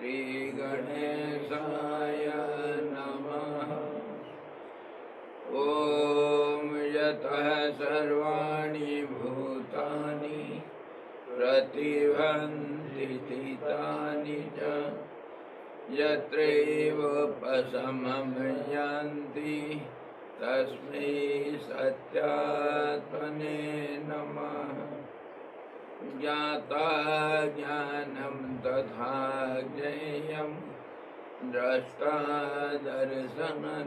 श्रीगणेशाय नमः। ॐ यतः सर्वाणि भूतानि प्रतिभान्ति स्थितानि च यत्रैवोपशमं तस्मै सत्यात्मने नमः। ज्ञाता ज्ञानं तथा ज्ञेयं द्रष्टा दर्शनदेशभूः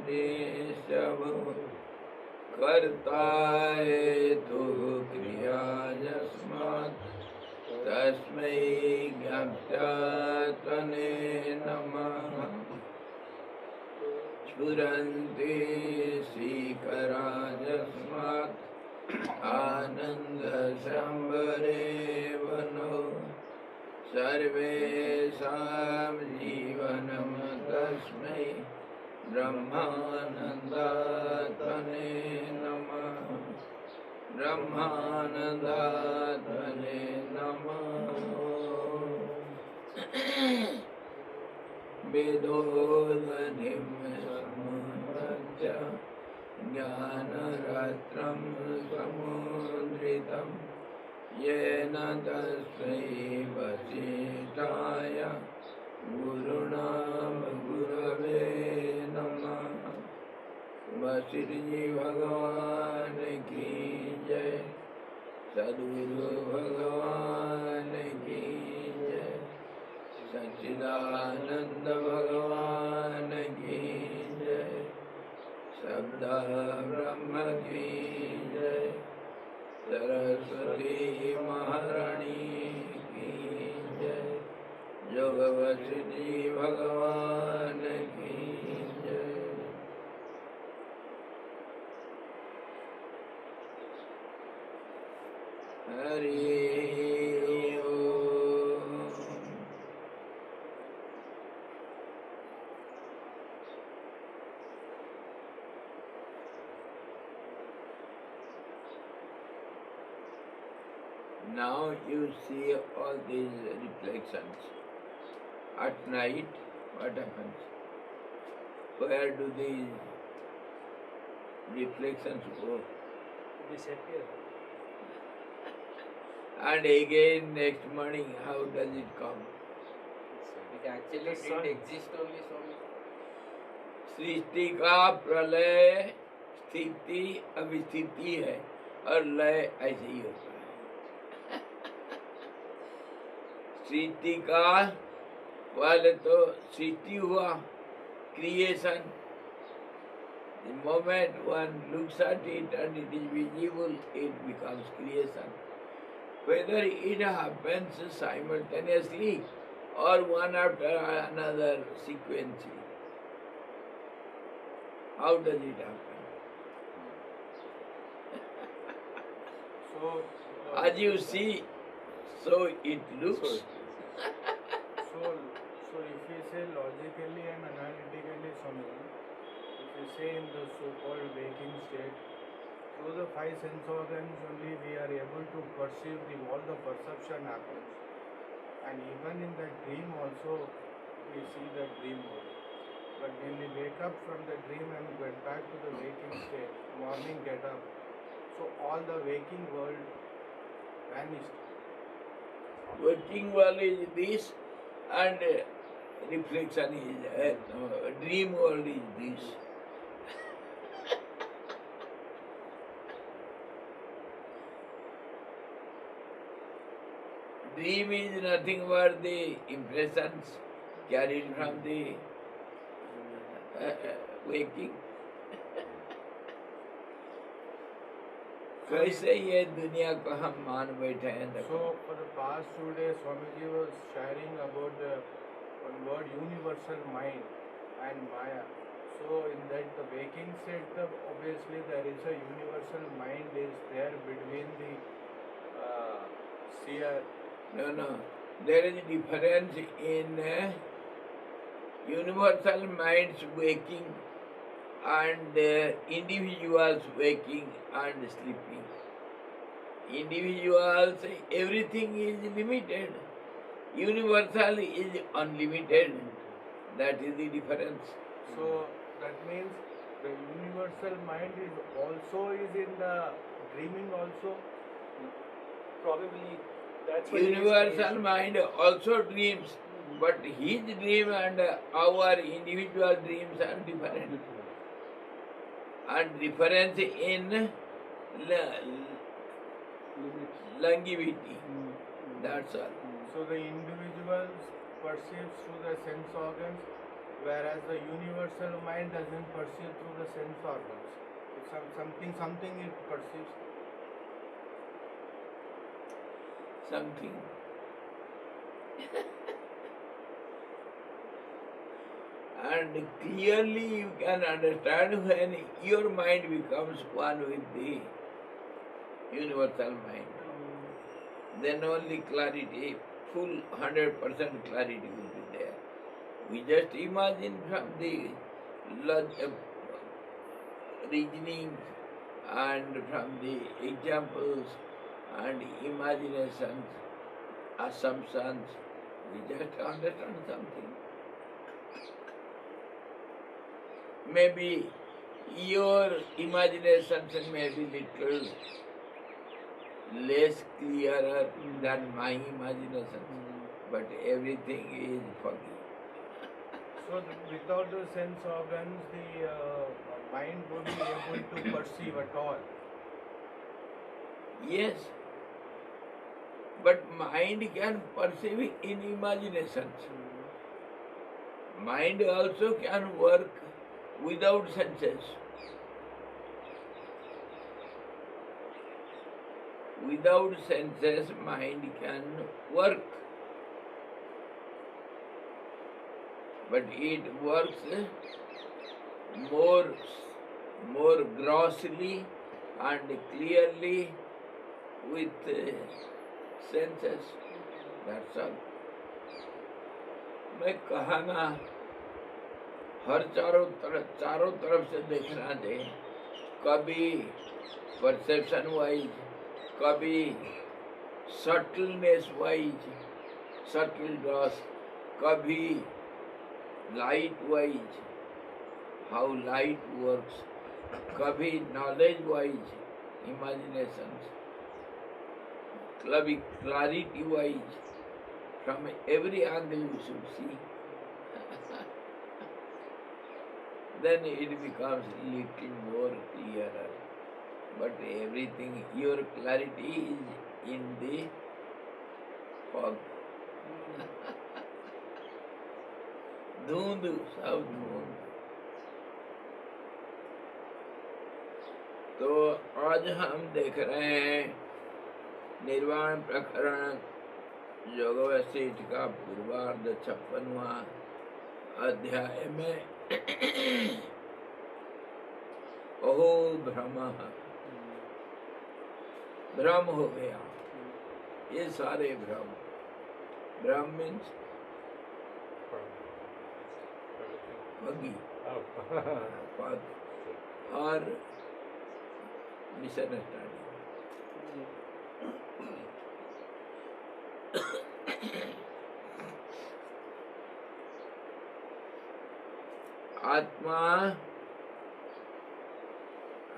कर्ता हेतुः क्रिया यस्मात् तस्मै ज्ञात्यात्मने नमः। स्फुरन्ति श्रीकरा यस्मात् आनन्दसंभरे वनो सर्वेषां जीवनं तस्मै ब्रह्मानन्दात्मने नमः। ब्रह्मानन्दात्मने नमः। वेदोदधिं समुद्रस्य ज्ञानरात्रं समुद्रितं येन तस्मै वसिष्ठाय गुरुणां गुरवे नमः। वशिष्ठ भगवान की जय। सद्गुरु भगवान की जय। सच्चिदानंद भगवान की जय। शब्द ब्रह्म की जय। सरस्वती महारानी की जय। योग वशिष्ठ भगवान की जय। हरि ओम। Now you see all these reflections. At night, what happens? Where do these reflections go? Disappear. And again next morning, how does it come? It actually didn't exist only so much. सृष्टि का प्रलय स्थिति अविस्थिति है और लय ऐसे ही होता है। सृष्टि का पहले तो सृष्टि हुआ, creation. The moment one looks at it and it is visible, it becomes creation. Whether it happens simultaneously or one after another sequentially. How does it happen? So, As you see, so it looks. so if we say logically and analytically, Swami, if we say in the so-called waking state, through the five sense organs only we are able to perceive all the perception happens. And even in the dream also, we see the dream world. But when we wake up from the dream and get back to the waking state, morning get up, so all the waking world vanished. Waking world is this and reflection is dream world is this. Dream is nothing but the impressions carried from the waking. कैसे ये दुनिया को हम मान बैठे हैं देखो। So for the past 2 days, Swamiji was sharing about the one word universal mind and Maya. So in that the waking state, obviously there is a universal mind is there between the seer. No. There is a difference in universal minds waking and individuals waking and sleeping. Individuals, everything is limited. Universal is unlimited. That is the difference. So that means the universal mind is also is in the dreaming also. Probably that's why he is Universal creation. mind also dreams, but his dream and our individual dreams are different. And difference in longevity. That's all. So the individual perceives through the sense organs, whereas the universal mind doesn't perceive through the sense organs. It's something it perceives. Something. And clearly you can understand when your mind becomes one with the universal mind. Then only clarity, full 100% clarity will be there. We just imagine from the reasoning and from the examples and imaginations, assumptions, we just understand something. Maybe your imaginations may be little less clearer than my imaginations, but everything is foggy. So without the sense organs, the mind won't be able to perceive at all. Yes, but mind can perceive in imaginations. Mind also can work without senses. Without senses, mind can work. But it works more grossly and clearly with senses. That's all. मैं कहा ना, हर चारों तरफ से देखना चाहिए. कभी perception wise, कभी सटलनेस वाइज, सटल ड्रॉस, कभी light wise, how light works, कभी नॉलेज वाइज, इमेजिनेशंस, कभी clarity wise. From every angle you should see. Then it becomes little more clearer. But everything, your clarity is in the fog. धुंध, सब धुंध. तो आज हम देख रहे हैं निर्वाण प्रकरण योग वशिष्ठ का पूर्वार्ध 56वां अध्याय में अहो भ्रम, भ्रम हो गया. ये सारे भ्रम मीन्स पगी, पग और मिसअंडरस्टैंडिंग. आत्मा.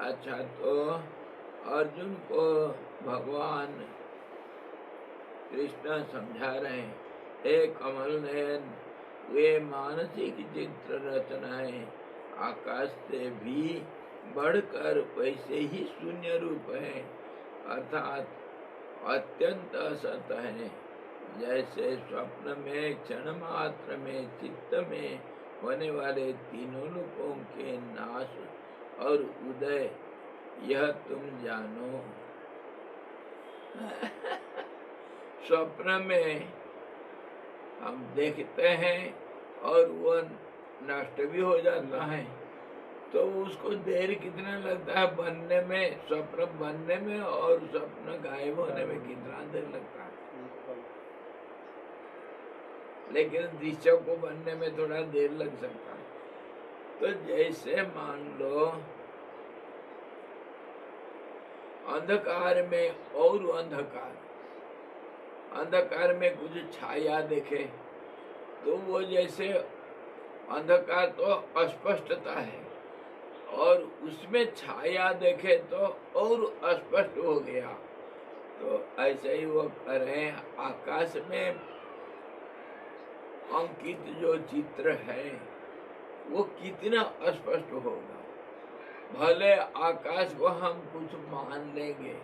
अच्छा, तो अर्जुन को भगवान कृष्ण समझा रहे हैं, हे कमल नयन, वे मानसिक चित्र रचनाएं आकाश से भी बढ़कर वैसे ही शून्य रूप है, अर्थात अत्यंत असत है. जैसे स्वप्न में क्षण मात्र में चित्त में होने वाले तीनों लोकों के नाश और उदय, यह तुम जानो. स्वप्न में हम देखते हैं और वह नष्ट भी हो जाता है, तो उसको देर कितना लगता है बनने में, स्वप्न बनने में और स्वप्न गायब होने में कितना देर लगता है. लेकिन दृश्य को बनने में थोड़ा देर लग सकता है. तो जैसे मान लो अंधकार में और अंधकार, अंधकार में कुछ छाया देखे तो वो जैसे अंधकार तो अस्पष्टता है, और उसमें छाया देखे तो और अस्पष्ट हो गया। तो ऐसे ही वो कह रहे हैं, आकाश में अंकित जो चित्र है वो कितना अस्पष्ट होगा। भले आकाश को हम कुछ मान लेंगे,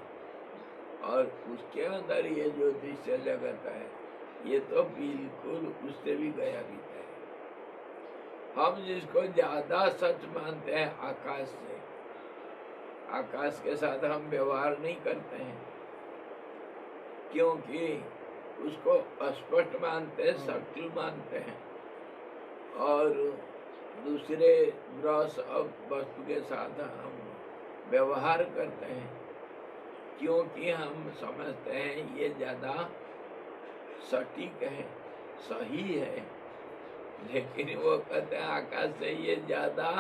और उसके अंदर ये जो दृश्य जगत है ये तो बिल्कुल उससे भी गया भी है। हम जिसको ज्यादा सच मानते हैं आकाश से, आकाश के साथ हम व्यवहार नहीं करते हैं, क्योंकि उसको स्पष्ट मानते हैं, सटल मानते हैं, और दूसरे ग्रह और वस्तु के साथ हम व्यवहार करते हैं, क्योंकि हम समझते हैं ये ज्यादा सटीक है, सही है। लेकिन वो कहते हैं आकाश से ये ज्यादा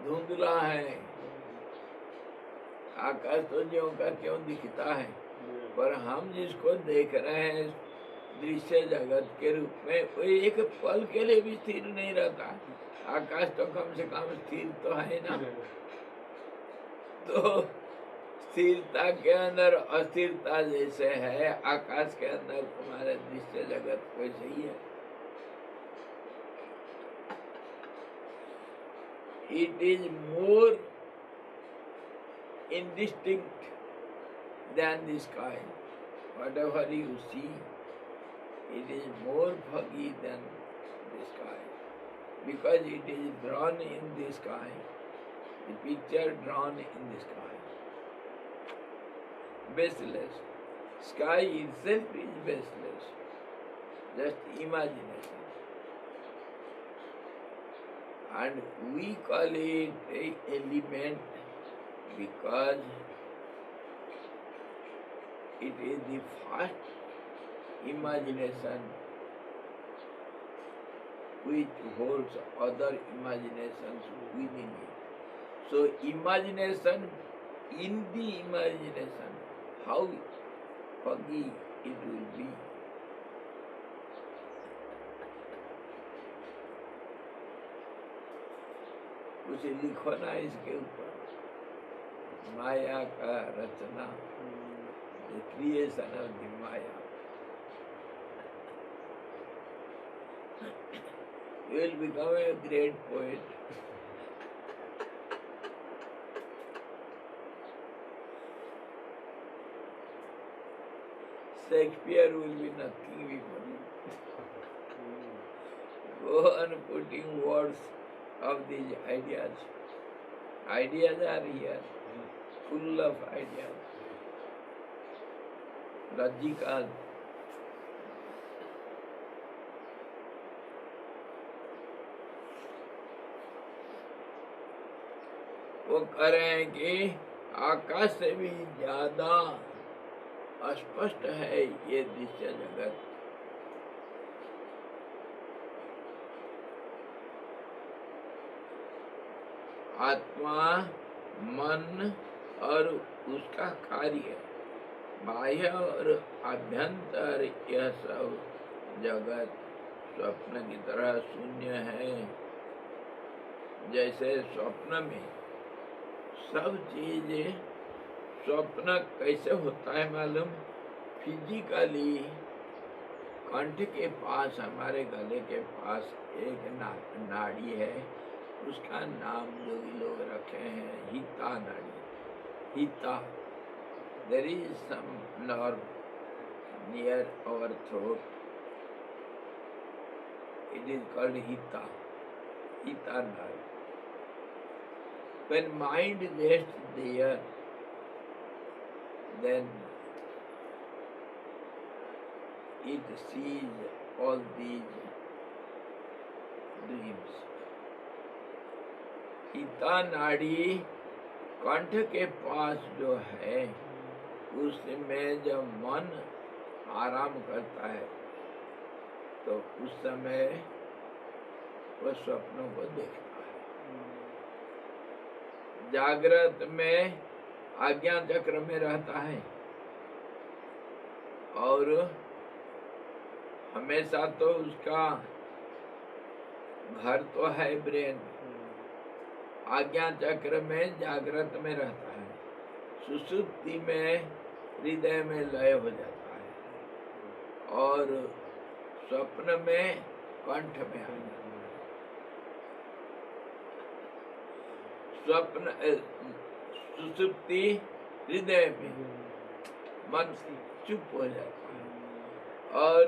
धुंधला है। आकाश तो ज्यों का त्यों दिखता है, पर हम जिसको देख रहे हैं दृश्य जगत के रूप में, वो एक पल के लिए भी स्थिर नहीं रहता। आकाश तो कम से कम स्थिर तो है ना। तो स्थिरता के अंदर अस्थिरता जैसे है, आकाश के अंदर तुम्हारे दृश्य जगत वैसे ही है। It is more indistinct than the sky. Whatever you see, it is more foggy than the sky, because it is drawn in the sky, the picture drawn in the sky. Baseless. Sky itself is baseless, just imagination. And we call it an element because it is the first imagination which holds other imaginations within it. So imagination, in the imagination, how foggy it will be. कुछ लिखो ना इसके ऊपर, माया का रचना, the creation of the Maya. You will become a great poet. Shakespeare will be nothing before you. Go on putting words of these ideas. Ideas are here, full of ideas. Logical. वो कह रहे हैं कि आकाश से भी ज्यादा स्पष्ट है ये दृश्य जगत। आत्मा, मन और उसका कार्य, बाह्य और आभ्यंतर, यह सब जगत स्वप्न की तरह शून्य है। जैसे स्वप्न में सब चीजें, स्वप्न कैसे होता है मालूम? फिजिकली कंठ के पास, हमारे गले के पास एक नाड़ी है, उसका नाम योगी लोग रखे हैं हिता नाड़ी। हिता, there is some nerve near our throat, it is called हिता, हिता nerve. When mind rests there, then it sees all these dreams. हिता नाड़ी कंठ के पास जो है, उसमें जब मन आराम करता है तो उस समय वह स्वप्नों को देखता है। जागृत में आज्ञा चक्र में रहता है, और हमेशा तो उसका घर तो है ब्रेन, आज्ञा चक्र में जागृत में रहता है, सुषुप्ति में हृदय में लय हो जाता है और स्वप्न में कंठ में आ जाता है। स्वप्न सुषुप्ति हृदय में मन चुप हो जाता है और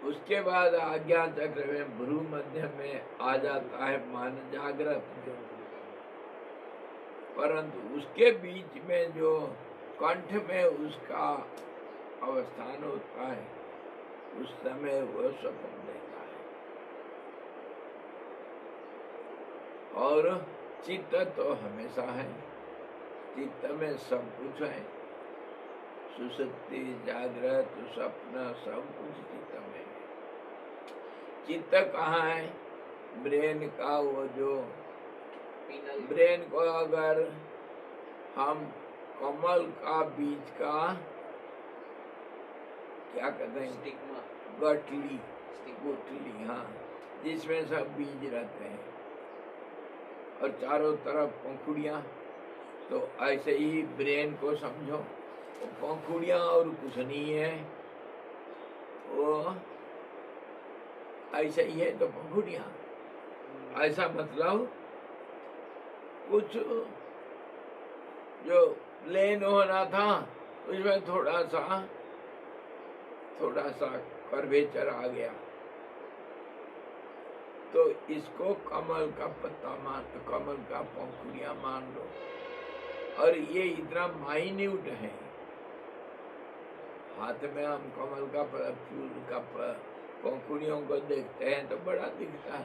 उसके बाद आज्ञा चक्र में भ्रू मध्य में आ जाता है मन जागृत में। परंतु उसके बीच में जो कंठ में उसका अवस्थान होता है, उस समय वह स्वप्न देखता है। और चित्त तो हमेशा है, चित्त में सब कुछ है, सुषुप्ति जागृत स्वप्न सब कुछ चित्त में है। चित्त कहाँ है? ब्रेन का वो जो ब्रेन को अगर हम कमल का बीज का क्या कहते हैं, स्टिग्मा, गुठली, हाँ, जिसमें सब बीज रहते हैं और चारों तरफ पंखुड़ियाँ, तो ऐसे ही ब्रेन को समझो, पंखुड़ियाँ और कुछ नहीं है, वो ऐसा ही है। तो पंखुड़ियाँ ऐसा मतलब कुछ जो प्लेन होना था उसमें थोड़ा सा कर्वेचर आ गया, तो इसको कमल का पत्ता मान, कमल का पंखुड़ियाँ मान लो। और ये इतना माइन्यूट है, हाथ में हम कमल का फूल का पंखुड़ियों को देखते हैं तो बड़ा दिखता है,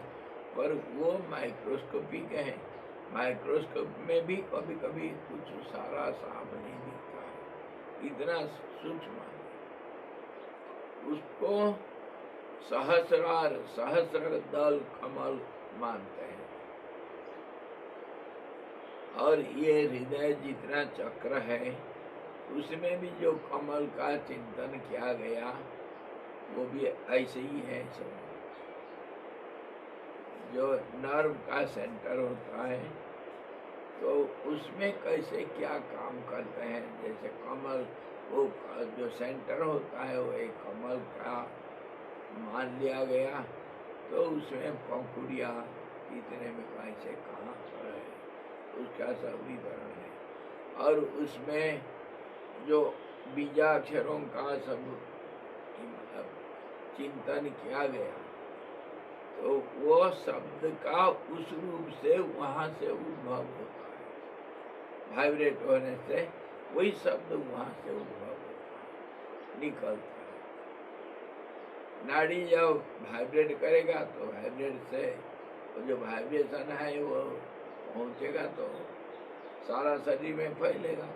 पर वो माइक्रोस्कोपिक है। माइक्रोस्कोप में भी कभी कभी कुछ सारा साफ नहीं दिखता है, इतना सूक्ष्म है। उसको सहस्र दल कमल मानते हैं। और ये हृदय जितना चक्र है, उसमें भी जो कमल का चिंतन किया गया वो भी ऐसे ही है। सब जो नर्व का सेंटर होता है, तो उसमें कैसे क्या काम करते हैं, जैसे कमल, वो जो सेंटर होता है वो एक कमल का मान लिया गया, तो उसमें पंखुड़ियाँ इतने में कैसे कहाँ पर है, उसका सब विवरण है। और उसमें जो बीजाक्षरों का सब चिंतन किया गया, तो वो शब्द का उस रूप से वहाँ से उद्भव होता है, वाइब्रेट होने से वही शब्द वहाँ से उद्भव होता है, निकलता है। नाड़ी जब वाइब्रेट करेगा तो वाइब्रेट से वो जो वाइब्रेशन है वो पहुँचेगा तो सारा शरीर में फैलेगा।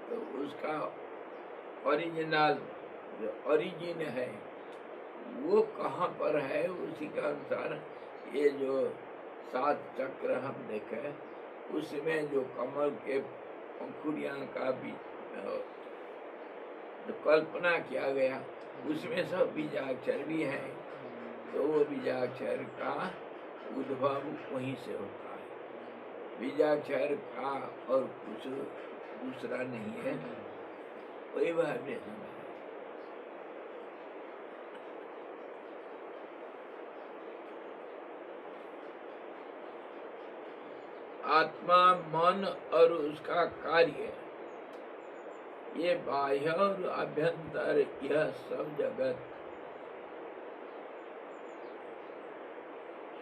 तो उसका ओरिजिनल जो ओरिजिन है वो कहाँ पर है, उसी के अनुसार ये जो 7 चक्र हम देखें, उसमें जो कमल के पंखुड़ियाँ का भी जो कल्पना किया गया, उसमें सब बीजाक्षर भी है। तो वो बीजाक्षर का उद्भव वहीं से होता है। बीजाक्षर का और कुछ दूसरा नहीं है, वही वाइब्रेशन है। आत्मा, मन और उसका कार्य, ये बाह्य और अभ्यंतर, यह सब जगत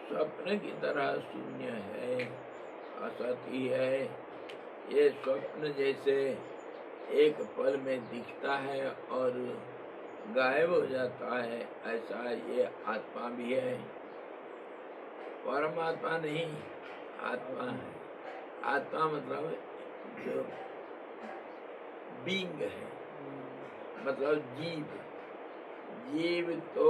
स्वप्न की तरह शून्य है, असत ही है। ये स्वप्न जैसे एक पल में दिखता है और गायब हो जाता है, ऐसा ये आत्मा भी है। परमात्मा नहीं, आत्मा है। आत्मा मतलब जो बीइंग है, मतलब जीव। जीव तो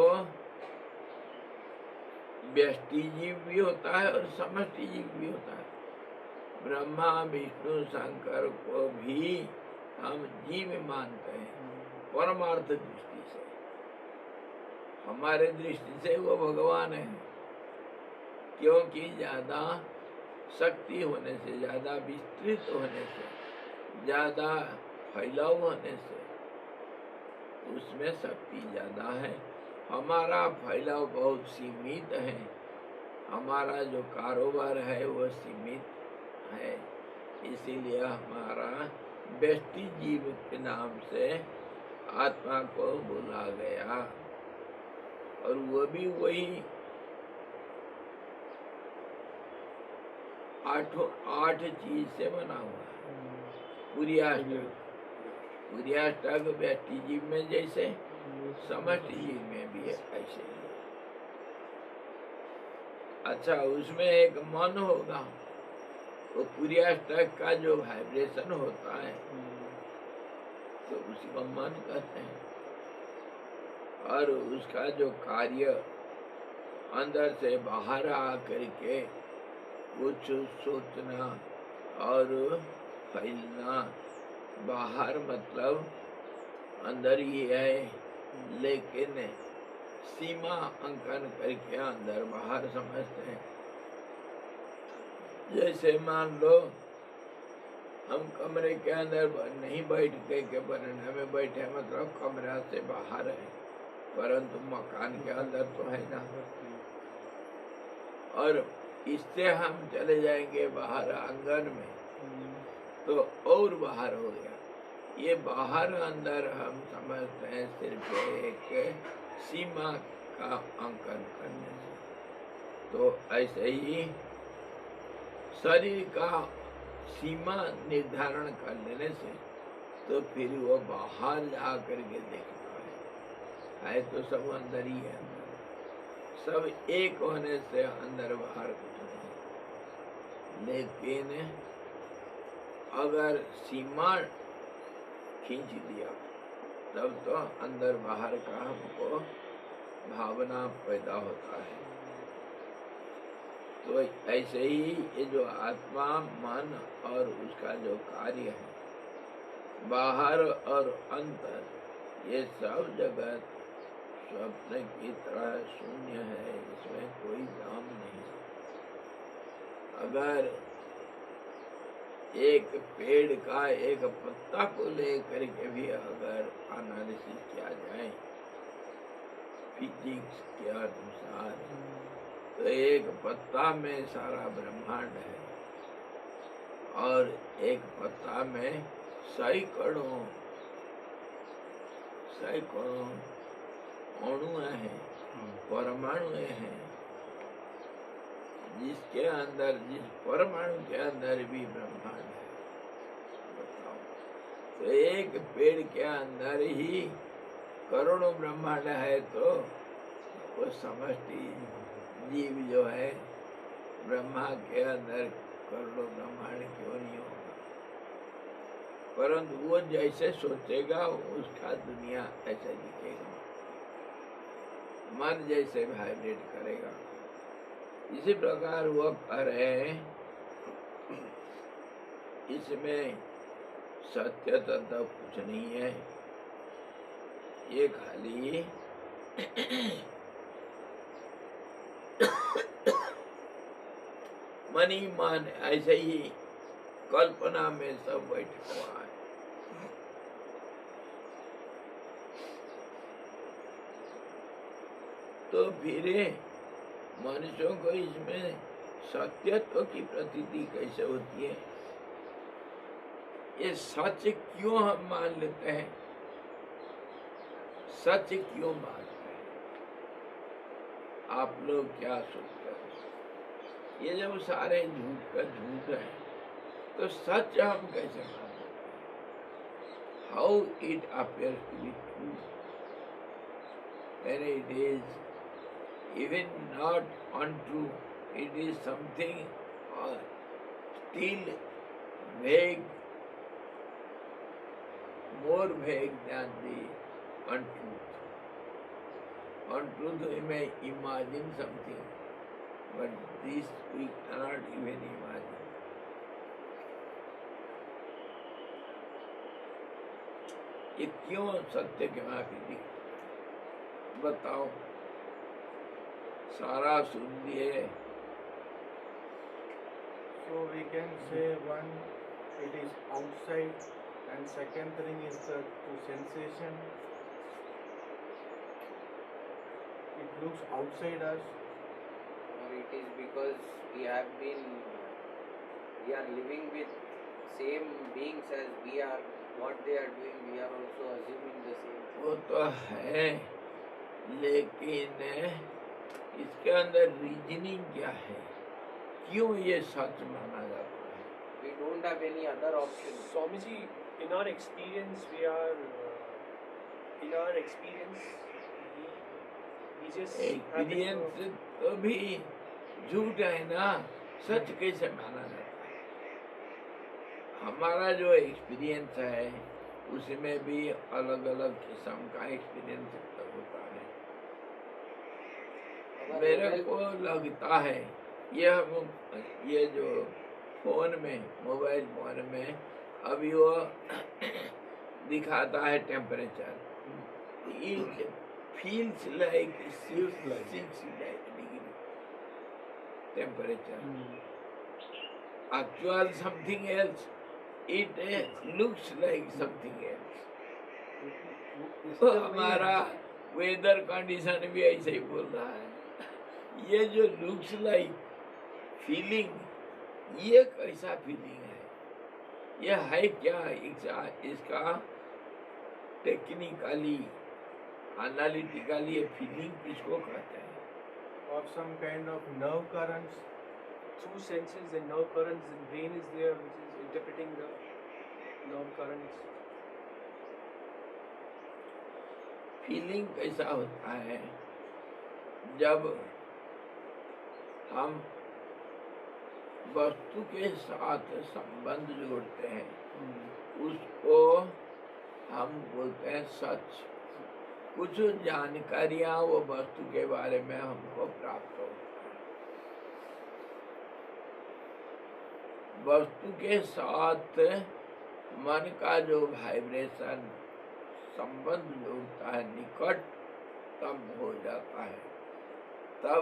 व्यष्टि जीव भी होता है और समष्टि जीव भी होता है। ब्रह्मा विष्णु शंकर को भी हम जीव मानते हैं परमार्थ दृष्टि से। हमारे दृष्टि से वो भगवान है, क्योंकि ज्यादा शक्ति होने से, ज्यादा विस्तृत होने से, ज्यादा फैलाव होने से उसमें शक्ति ज्यादा है। हमारा फैलाव बहुत सीमित है, हमारा जो कारोबार है वो सीमित है, इसीलिए हमारा व्यष्टि जीव के नाम से आत्मा को बोला गया। और वो भी वही आठ चीज से बना हुआ है। पुर्याष्टक व्यष्टि जीव में जैसे समष्टि जीव में भी है ऐसे ही। अच्छा, उसमें एक मन होगा, वो पुर्याष्टक का जो वाइब्रेशन होता है तो उसी को मन कहते हैं। और उसका जो कार्य अंदर से बाहर आकर के कुछ सोचना और फैलना, बाहर मतलब अंदर ही है, लेकिन सीमा अंकन करके अंदर बाहर समझते हैं। जैसे मान लो हम कमरे के अंदर नहीं बैठ के बरामदे में बैठे, मतलब कमरा से बाहर है, परंतु मकान के अंदर तो है ना। और इससे हम चले जाएंगे बाहर आंगन में तो और बाहर हो गया। ये बाहर अंदर हम समझते हैं सिर्फ एक सीमा का अंकन करने से। तो ऐसे ही शरीर का सीमा निर्धारण कर लेने से तो फिर वो बाहर जा करके देखता है तो सब अंदर ही है। सब एक होने से अंदर बाहर कुछ नहीं। लेकिन अगर सीमा खींच दिया तब तो अंदर बाहर का हमको भावना पैदा होता है। तो ऐसे ही ये जो आत्मा, मन और उसका जो कार्य है, बाहर और अंतर, ये सब जगत स्वप्न की तरह शून्य है, इसमें कोई दाम नहीं। अगर एक पेड़ का एक पत्ता को लेकर के भी अगर एनालिसिस किया जाए फिजिक्स के अनुसार, तो एक पत्ता में सारा ब्रह्मांड है और एक पत्ता में सैकड़ों अणु हैं, परमाणु हैं, जिसके अंदर, जिस परमाणु के अंदर भी ब्रह्मांड है। बताओ, तो एक पेड़ के अंदर ही करोड़ों ब्रह्मांड है, तो वो समष्टि जीव जो है ब्रह्मा के अंदर करोड़ों ब्रह्मांड क्यों नहीं होगा? परंतु वो जैसे सोचेगा उसका दुनिया ऐसा दिखेगा। मन जैसे वाइब्रेट करेगा, इसी प्रकार वो कर रहे हैं। इसमें सत्य तत्व कुछ नहीं है, ये खाली मन ही मन ऐसे ही कल्पना में सब बैठा हुआ है। तो फिर मनुष्यों को इसमें सत्यत्व की प्रतीति कैसे होती है? ये सच क्यों हम मान लेते हैं? सच क्यों मानते हैं? आप लोग क्या सोचते हैं? ये जब सारे झूठ का झूठ है तो सच हम कैसे मान लेते हैं? How it appears to be true when it is even not untrue, it is something still vague, more vague than the untruth. Untruth we may imagine something, but this we cannot even imagine. ये क्यों सत्य के माफी दी? बताओ, सारा सुन लिए। So we can say one, it is outside, and second thing is the to sensation. It looks outside us. Or it is because we are living with same beings as we are. What they are doing, we are also assuming the same. वो तो है, लेकिन इसके अंदर reasoning क्या है? क्यों ये सच माना जाता है? We don't have any other option. Swamiji, in our experience, we just experience तो भी झूठ है ना, सच कैसे माना जाता है? हमारा जो एक्सपीरियंस है उसमें भी अलग अलग किस्म का एक्सपीरियंस होता है। मेरे को लगता है ये जो फोन में, मोबाइल फोन में अभी वो दिखाता है temperature, it feels like 6 degree temperature, actual something else, it looks like something else. तो हमारा वेदर कंडीशन भी ऐसे ही बोल रहा है। ये जो लुक्स लाइक फीलिंग, ये कैसा फीलिंग है? ये है क्या? इसका टेक्निकली, एनालिटिकली ये फीलिंग किसको कहते हैं? Of some kind of nerve currents. through senses and nerve currents, and brain is there, which is interpreting the nerve currents. Feeling कैसा होता है? जब हम वस्तु के साथ संबंध जोड़ते हैं, उसको हम बोलते हैं सच। कुछ जानकारियां वो वस्तु के बारे में हमको प्राप्त होती है। वस्तु के साथ मन का जो वाइब्रेशन, संबंध जोड़ता है, निकट तब हो जाता है, तब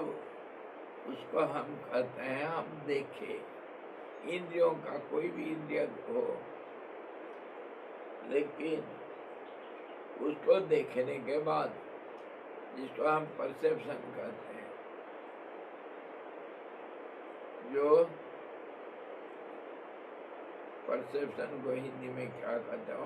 उसको हम कहते हैं हम देखे। इंद्रियों का कोई भी इंद्रिय हो, लेकिन उसको देखने के बाद, जिसको हम परसेप्शन कहते हैं, जो परसेप्शन को हिंदी में क्या कहते हो?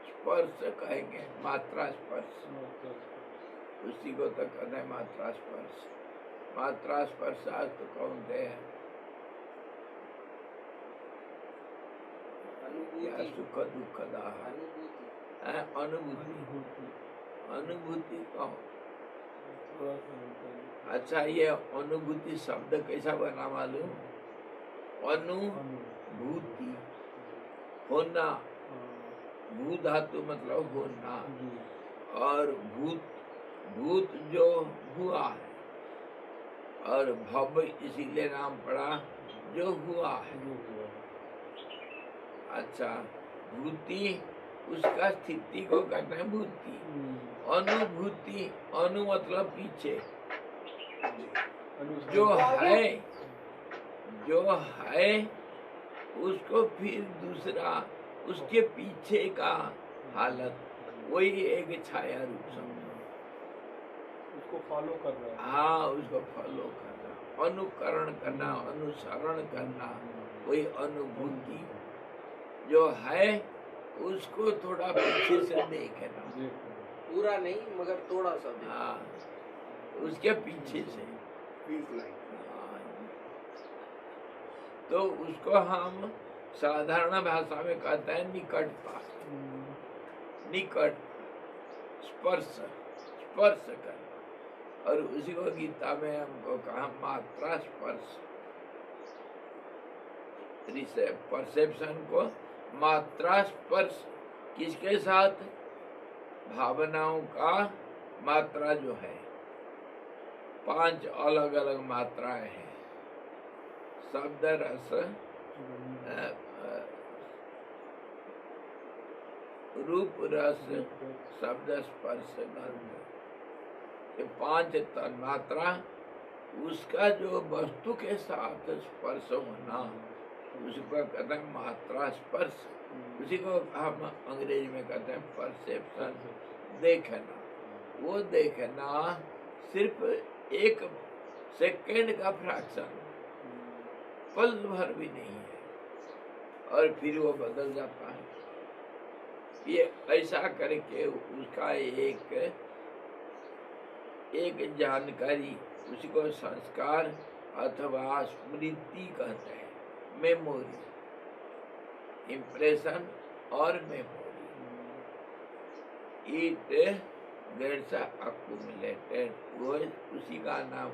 स्पर्श कहेंगे, मात्रा स्पर्श, उसी को तो कहते हैं मात्रा स्पर्श। मात्रा स्पर्श तो कौन थे? या सुख दुख दा है, अनुभूति। अनुभूति कौन? अच्छा, ये अनुभूति शब्द कैसा बना मालूम? अनुभूति, होना, भू धातु मतलब होना, और भूत जो हुआ है, और भव इसीलिए नाम पड़ा जो हुआ है। अच्छा, भूति उसका स्थिति को कहते हैं भूति। अनुभूति, अनु मतलब पीछे, जो है उसको फिर दूसरा, उसके पीछे का हालत, वही एक छाया रूप समझो, उसको फॉलो कर रहा है। हाँ, उसको फॉलो करना, अनुकरण करना, अनुसरण करना, वही अनुभूति। जो है उसको थोड़ा पीछे से देखना, पूरा नहीं मगर थोड़ा सा देखना। हाँ, उसके पीछे से। हाँ, तो उसको हम साधारण भाषा में कहते हैं निकटता, निकट, स्पर्श करना। और उसी को गीता में हमको कहा मात्रा स्पर्श। परसेप्शन को मात्रा स्पर्श किसके साथ? भावनाओं का मात्रा जो है, 5 अलग अलग मात्राएं हैं। शब्द, रस, रूप, रस, शब्द, स्पर्श, गंध, ये 5 तन्मात्रा, उसका जो वस्तु के साथ स्पर्श होना, उसको कहते हैं मात्रा स्पर्श। उसी को हम अंग्रेजी में कहते हैं परसेप्शन, देखना। वो देखना सिर्फ 1 सेकेंड का फ्रैक्शन, पल भर भी नहीं है, और फिर वो बदल जाता है। ये ऐसा करके उसका एक जानकारी, उसी को संस्कार अथवा स्मृति कहते हैं, मेमोरी, इम्प्रेशन और मेमोरी। इट गेट्स अक्यूमुलेटेड, वो उसी का नाम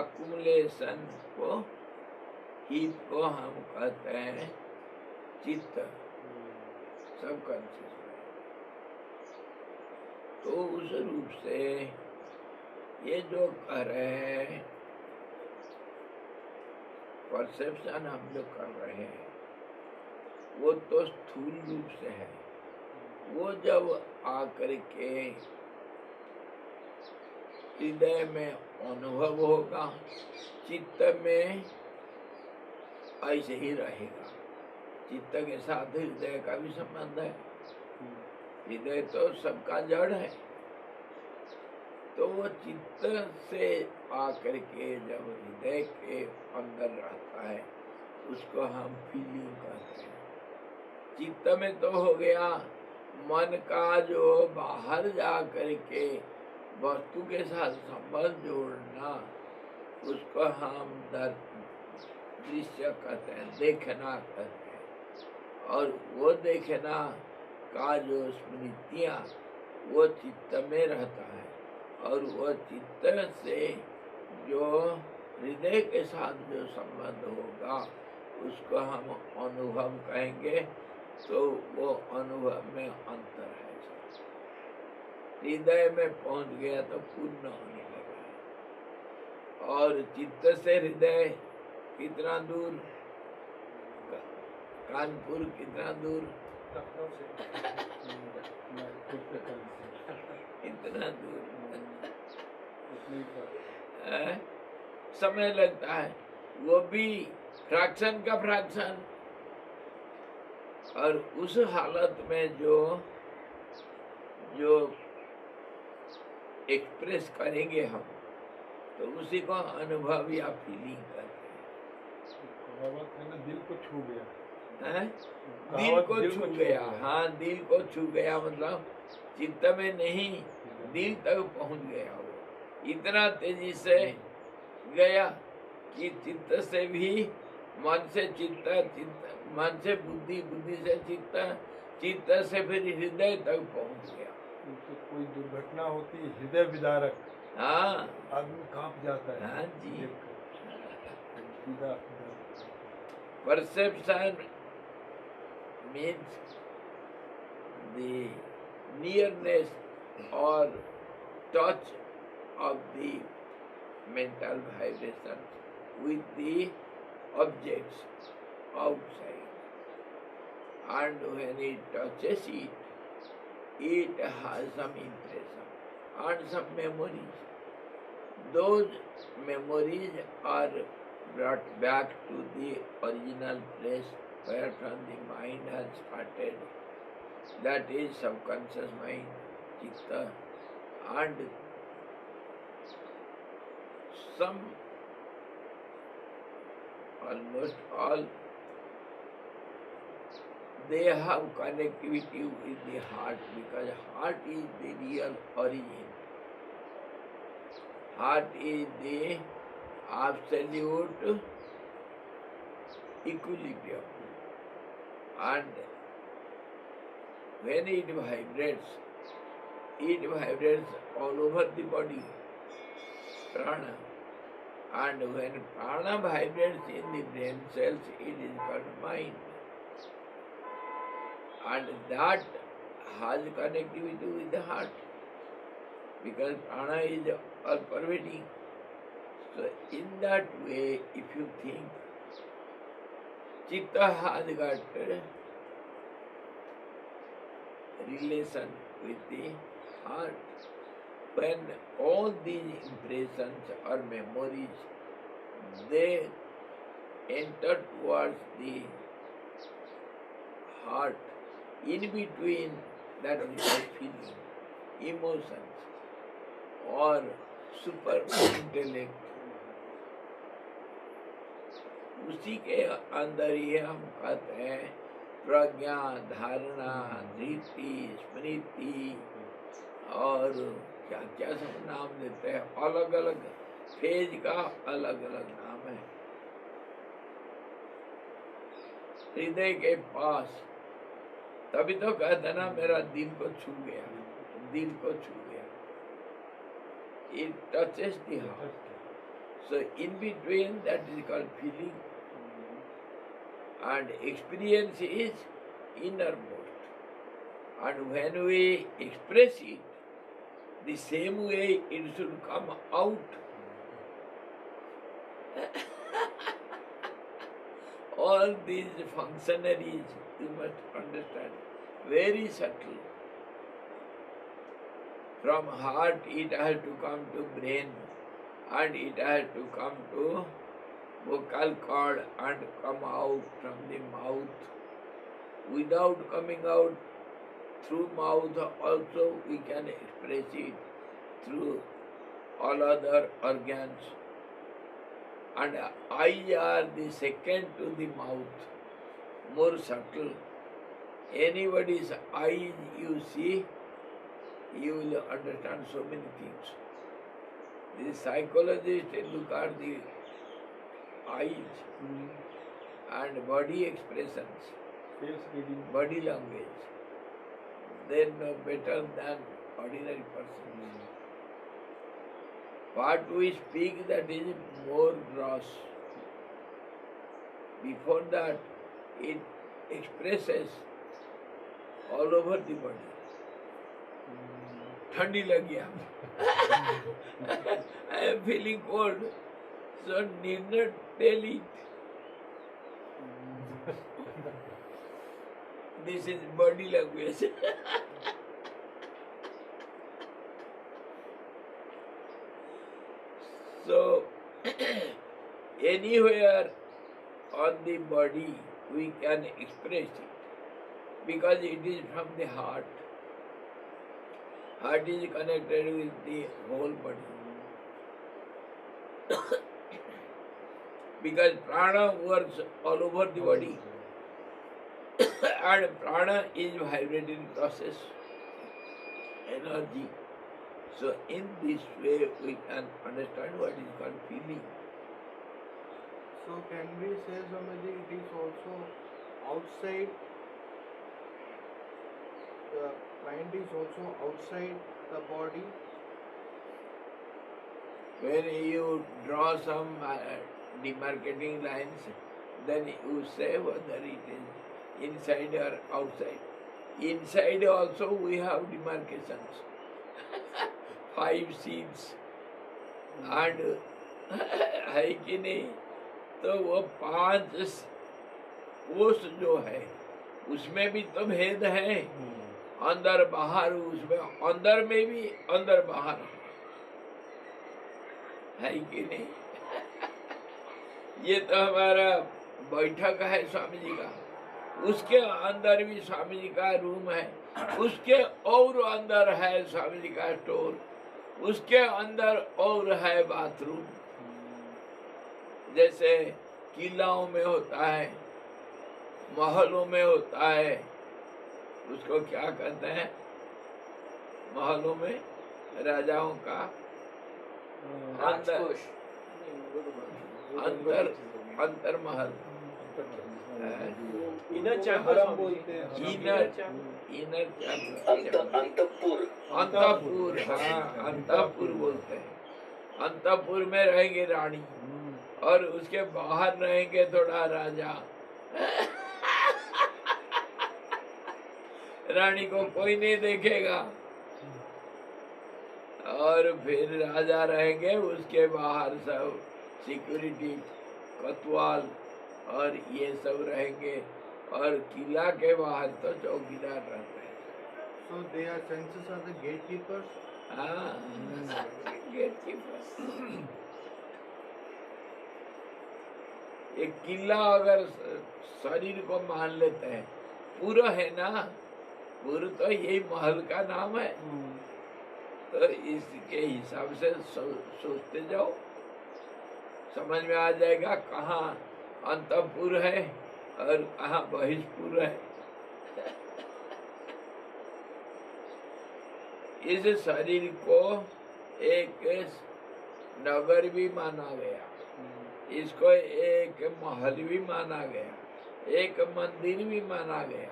अक्यूमुलेशन को, हीप को हम कहते हैं चित्त, सबकॉन्शियस। तो उस रूप से ये जो कह रहे हैं परसेप्शन हम जो कर रहे हैं, वो तो स्थूल रूप से है। वो जब आकर के हृदय में अनुभव होगा, चित्त में ऐसे ही रहेगा। चित्त के साथ हृदय का भी संबंध है। हृदय तो सबका जड़ है। तो वो चित्त से आकर के जब हृदय के अंदर रहता है, उसको हम फीलिंग कहते हैं। चित्त में तो हो गया मन का जो बाहर जा करके वस्तु के साथ संबंध जोड़ना, उसको हम दृश्य कहते हैं, देखना कहते हैं। और वो देखना का जो स्मृतियाँ, वो चित्त में रहता है। और वो चित्त से जो हृदय के साथ जो संबंध होगा, उसको हम अनुभव कहेंगे। तो वो अनुभव में अंतर है। हृदय में पहुंच गया तो पूर्ण अनुभव है। और चित्त से हृदय कितना दूर? कानपुर कितना दूर? इतना दूर समय लगता है, वो भी फ्रैक्शन का फ्रैक्शन। और उस हालत में जो एक्सप्रेस करेंगे हम, तो उसी को अनुभव या फीलिंग करते हैं। दिल को छू गया है? दिल को छू गया। हाँ, दिल को छू गया मतलब चित्त में नहीं, दिल तक पहुंच गया। वो इतना तेजी से गया कि चित्त से भी मन से चित्त, मन से बुद्धि, बुद्धि से चित्त, चित्त से फिर हृदय तक पहुंच गया। तो कोई दुर्घटना होती, हृदय विदारक, हाँ, आदमी कांप जाता है। हाँ जी। Perception means the nearness or touch of the mental vibration with the objects outside, and when it touches it, it has some impression and some memories. Those memories are brought back to the original place where from the mind has started. That is subconscious mind, chitta, and some, almost all, they have connectivity with the heart, because heart is the real origin. Heart is the absolute equilibrium, and when it vibrates all over the body, prana, and when prana vibrates in the brain cells, it is called mind, and that has connectivity with the heart. because prana is all pervading. So in that way, if you think, chitta has got relation with the heart. When all these impressions or memories, they enter towards the heart, in between that we call feeling, emotions or super intellect, उसी के अंदर ही हम कहते हैं प्रज्ञा, धारणा, धृति, स्मृति और क्या क्या सब नाम देते हैं, अलग अलग फेज का अलग अलग नाम है। हृदय के पास, तभी तो कहते ना मेरा दिल को छू गया, दिल को छू गया। It touches the heart. So in between that is called feeling, and experience is innermost. And when we express it, the same way it should come out. All these functionaries, you must understand, very subtle. From heart it has to come to brain, and it has to come to vocal cord and come out from the mouth. Without coming out through mouth also we can express it through all other organs. And eyes are the second to the mouth, more subtle. Anybody's eyes you see, you will understand so many things. The psychologist look at the eyes and body expressions, body language. They know better than ordinary persons. What we speak, that is more gross. Before that, it expresses all over the body. ठंडी लग गया, I am feeling cold, so need not tell it. This is body language. So, anywhere on the body we can express it, because it is from the heart. Heart is connected with the whole body. Because prana works all over the body. And prana is vibrating process, energy. So in this way we can understand what is called feeling. So can we say, Swamiji, it is also outside, the mind is also outside the body? When you draw some demarcating lines, then you say whether it is inside or outside. Inside also we have demarcations. 5 seeds. And है कि नहीं, तो वो 5 कोष जो है उसमें भी तो भेद है, अंदर बाहर, उसमें अंदर में भी अंदर बाहर है कि नहीं। ये तो हमारा बैठक है स्वामी जी का, उसके अंदर भी स्वामी जी का रूम है, उसके और अंदर है स्वामी जी का स्टोर, उसके अंदर और है बाथरूम। जैसे किलाओं में होता है, महलों में होता है, उसको क्या कहते हैं, महलों में राजाओं का अंदर, अंतर महल, इनर चैम्बर बोलते हैं, इनर अंतपुर, हाँ अंतपुर बोलते हैं। अंतपुर में रहेंगे रानी और उसके बाहर रहेंगे थोड़ा राजा। रानी को कोई नहीं देखेगा और फिर राजा रहेंगे, उसके बाहर सब सिक्योरिटी कोतवाल और ये सब रहेंगे, और किला के बाहर तो चौकीदार रहते हैं। So they are censors are the gatekeepers. हाँ, गेटकीपर। एक किला अगर शरीर को मान लेते हैं, पूरा है ना, पूरा तो यही महल का नाम है, तो इसके हिसाब से सोचते जाओ, समझ में आ जाएगा कहाँ अंतःपुर है और कहाँ बहिष्पुर है। इस शरीर को एक नगर भी माना गया, इसको एक महल भी माना गया, एक मंदिर भी माना गया,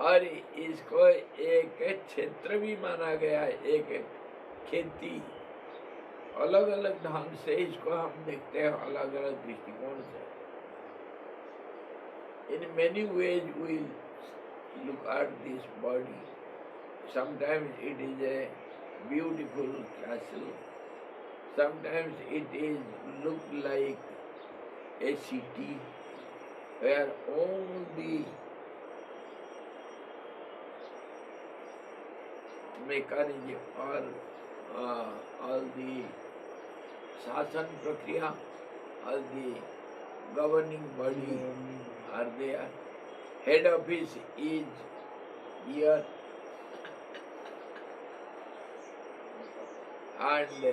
और इसको एक क्षेत्र भी माना गया, एक खेती। अलग अलग ढंग से इसको हम देखते हैं, अलग अलग दृष्टिकोण से। In many ways we look at this body. Sometimes it is a beautiful castle. Sometimes it is look like a city where all the mechanism or all the shasan prakriya, all the governing body are there. Head office is here, and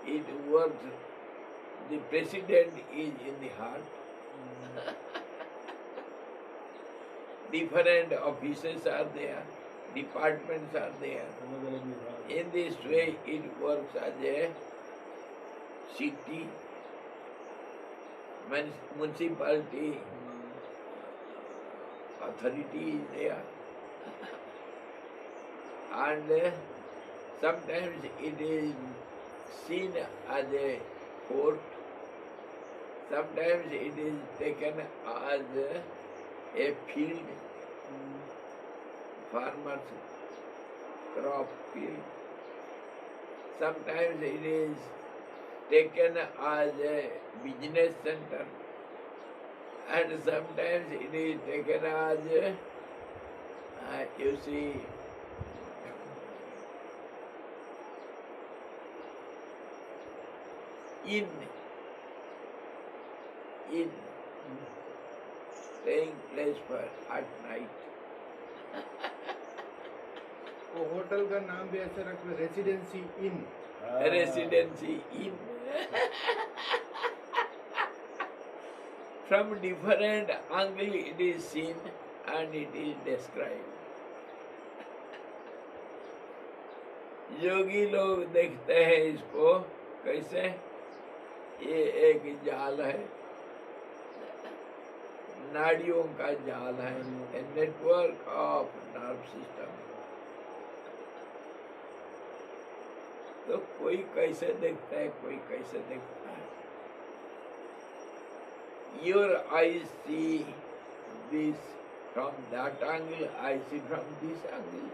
it works. The president is in the heart. Different offices are there, departments are there. In this way, it works as a city, municipality, authority is there, and sometimes it is seen as a fort, sometimes it is taken as a field, farmers' crop field, sometimes it is taken as a business center, and sometimes it is taken as you see, in staying place for at night. वो होटल का नाम भी ऐसे रख लो, Residency Inn. Residency in. From different angle it is seen and it is described. योगी लोग देखते हैं इसको कैसे, ये एक जाल है, नाड़ियों का जाल है, a network of nerve system. तो कोई कैसे देखता है, कोई कैसे देखता है। Your eyes see this from that angle, I see from this angle.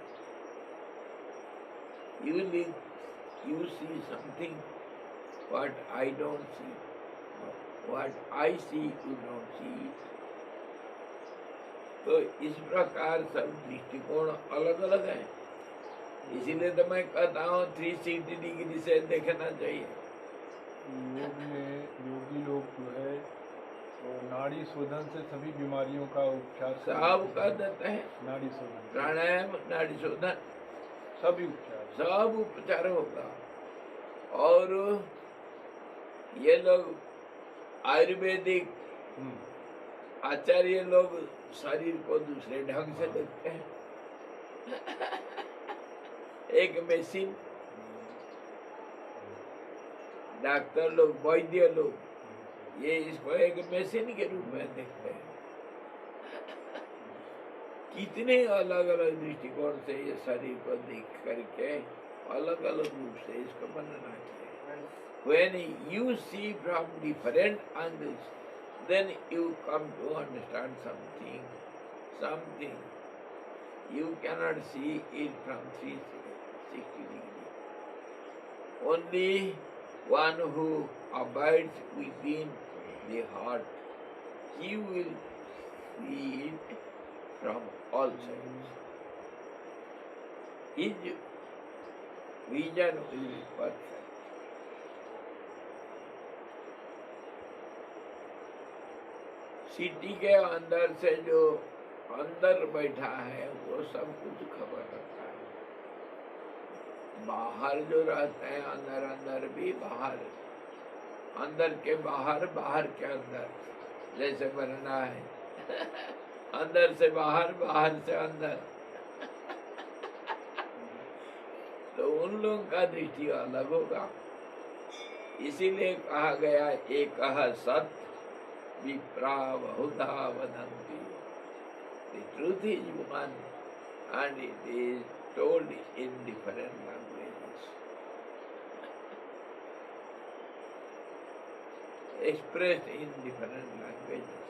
You see something what I don't see. What I see, you don't see it. तो इस प्रकार सब दृष्टिकोण अलग अलग है, इसीलिए तो मैं कहता हूँ 360 डिग्री से देखना चाहिए। योग में योगी लोग जो है वो नाड़ी शोधन से सभी बीमारियों का उपचार सब कर देते हैं, नाड़ी शोधन, प्राणायाम, नाड़ी शोधन, सभी उपचार, सब उपचार होगा। और ये लोग आयुर्वेदिक आचार्य लोग शरीर को दूसरे ढंग से देखते हैं। एक मशीन, डॉक्टर लोग, वैद्य लोग, ये इसको एक मशीन के रूप में देखते हैं। कितने अलग अलग दृष्टिकोण से ये शरीर को देख करके अलग अलग रूप से इसको बनना चाहिए। When you see from different angles, then you come to understand something. You cannot see it from 360 degrees. Only one who abides within the heart, he will see it from all sides. His vision will be perfect. City के अंदर से जो अंदर बैठा है वो सब कुछ खबर रखता है। बाहर जो रहते हैं अंदर अंदर भी बाहर, अंदर के बाहर, बाहर के अंदर, जैसे बनना है अंदर से बाहर, बाहर से अंदर। तो उन लोगों का दृष्टि अलग होगा। इसीलिए कहा गया एक सत्य विप्रा बहुधा वदन्ति। The truth is one and it is told in different languages, expressed in different languages.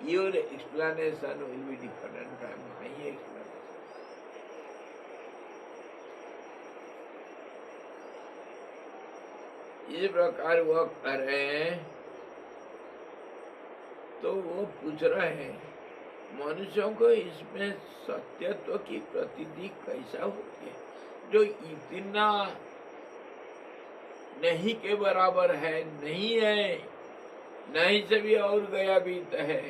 Your explanation will be different from my explanation. इस प्रकार वो कर रहे हैं। तो वो पूछ रहे हैं मनुष्यों को इसमें सत्यत्व की प्रतीति कैसा होती है, जो इतना नहीं के बराबर है, नहीं है, नहीं से भी और गया बीत है,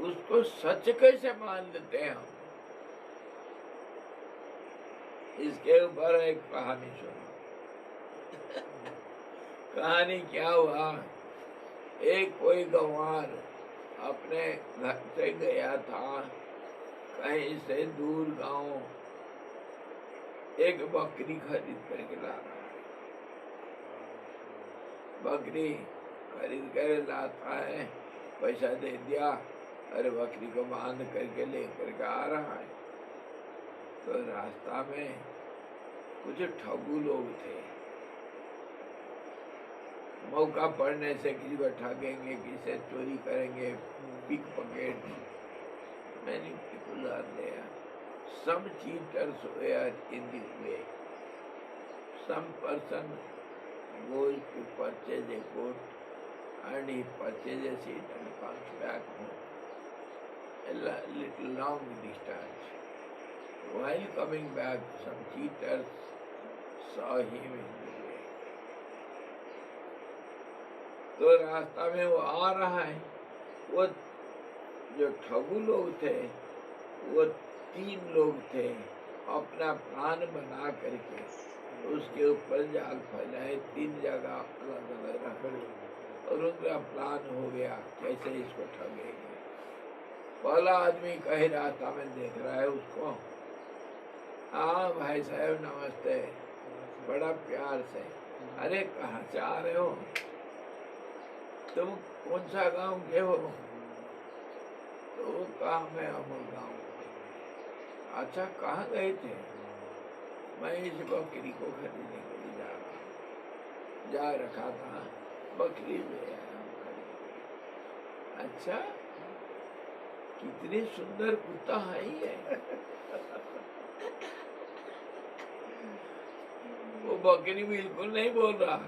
उसको सच कैसे मान लेते हैं हम। इसके ऊपर एक कहानी सुनो। कहानी क्या हुआ, एक कोई गंवार अपने घर से गया था कहीं से दूर गांव, एक बकरी खरीद करके ला रहा है। बकरी खरीद कर लाता है, पैसा दे दिया, अरे बकरी को बांध करके लेकर के आ रहा है। तो रास्ता में कुछ ठगू लोग थे। मौका पड़ने से किसी को ठगेंगे, किसी से चोरी करेंगे, pick pocket. Many people are there. Some cheaters were in the way. Some person goes to purchase a goat and he purchases it and comes back home. A little long distance. While coming back, some cheaters saw him in the way. तो रास्ता में वो आ रहा है। वो जो ठगू लोग थे वो 3 लोग थे, अपना प्लान बना करके उसके ऊपर जाल फैलाए 3 जगह अलग अलग रख, और उनका प्लान हो गया कैसे इसको ठगेंगे। पहला आदमी कहीं रास्ता में देख रहा है उसको, हाँ भाई साहब नमस्ते, बड़ा प्यार से, अरे कहाँ से आ रहे हो, तुम कौन सा गांव के हो? तो वो कहा मैं अमर गांव। अच्छा कहाँ गए थे? मैं इस बकरी को खरीदने के लिए जा रहा हूँ, जा रखा था, बकरी ले आया हूँ खरीद। अच्छा कितनी सुंदर कुत्ता है ये। वो बकरी बिल्कुल नहीं बोल रहा।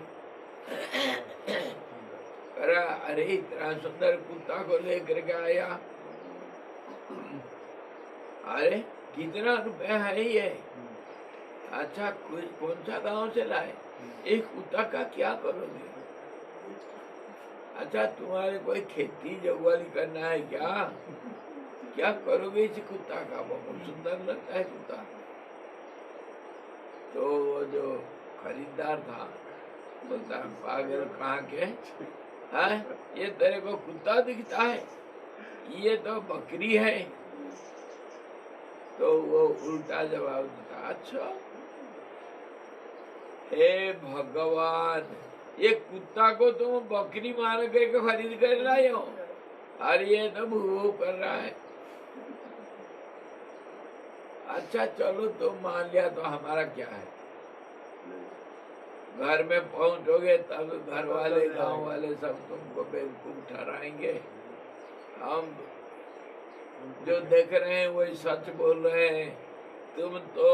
अरे इतना सुंदर कुत्ता को लेकर के आया, अरे कितना रुपया है ये? अच्छा कौन सा गांव से लाए? एक कुत्ता का क्या करोगे? अच्छा तुम्हारे कोई खेती जगवाली करना है क्या? क्या करोगे इस कुत्ता का? बहुत सुंदर लगता है कुत्ता। तो वो जो खरीदार था बोलता पागल कहाँ के है, ये तेरे को कुत्ता दिखता है, ये तो बकरी है। तो वो उल्टा जवाब देता, अच्छा हे भगवान, ये कुत्ता को तुम बकरी मार करके खरीद कर लाए हो, और ये तो भू कर रहा है। अच्छा चलो तुम मान लिया तो हमारा क्या है? घर में पहुंचोगे तब घर वाले गांव वाले सब तुमको बेवकूफ ठहराएंगे। हम जो देख रहे हैं वही सच बोल रहे हैं, तुम तो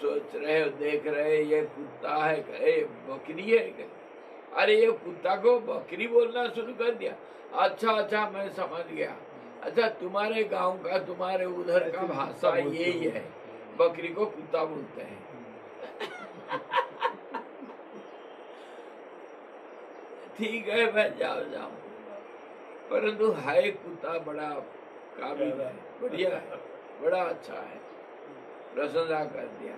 सोच रहे हो, देख रहे ये कुत्ता है ये बकरी है क्या? अरे ये कुत्ता को बकरी बोलना शुरू कर दिया। अच्छा अच्छा मैं समझ गया। अच्छा तुम्हारे गांव का तुम्हारे उधर का ऐसे भाषा कुत्ता बोलते यही हो। है, बकरी को कुत्ता बोलते हैं। ठीक है भाई जाओ जाओ, परंतु है कुत्ता बड़ा काबिल है, बढ़िया है, बड़ा अच्छा है, प्रशंसा कर दिया।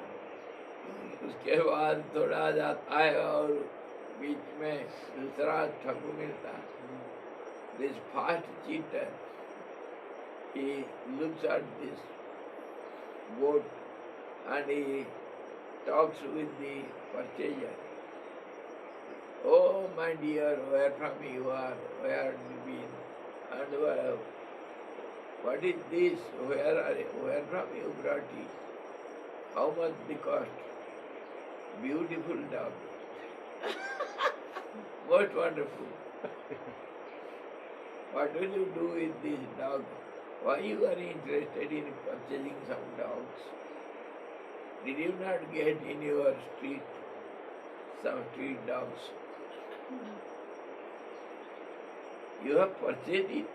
उसके बाद थोड़ा जाता है और बीच में दूसरा ठगु मिलता है। This fast cheater, he looks at this boat and he talks with the purchaser. Oh my dear, where from you are? Where have you been? And what is this? Where are you? Where from you brought it? How much the cost? Beautiful dog. Most wonderful. What will you do with this dog? Why you are interested in purchasing some dogs? Did you not get in your street some street dogs? You have purchased it?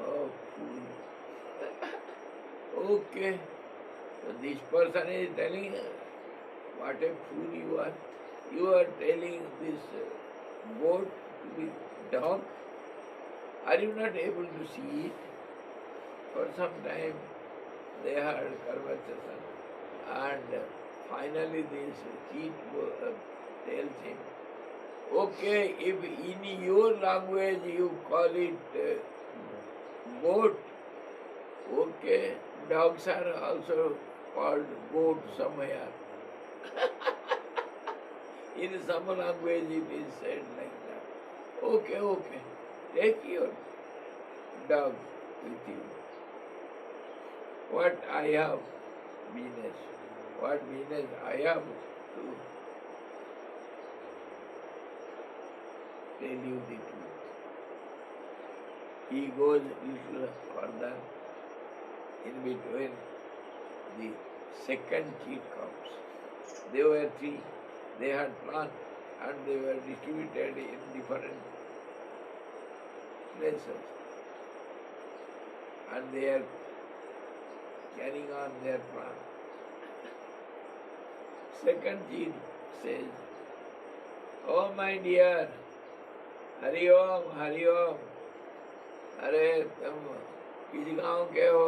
Oh, fool. Okay. So this person is telling, what a fool you are. You are telling this goat to be dog. Are you not able to see it? For some time they had conversation, and finally this cheat tells him, okay, if in your language you call it goat, okay, dogs are also called goat somewhere. In some language it is said like that. Okay, okay, take your dog with you. What I have business, what business I have to tell you the truth. He goes little further. In between, the second cheat comes. They were three. They had planned and they were distributed in different places. And they are carrying on their plan. Second cheat says, oh my dear, Hari Om, Hari Om. अरे तुम किस गांव के हो,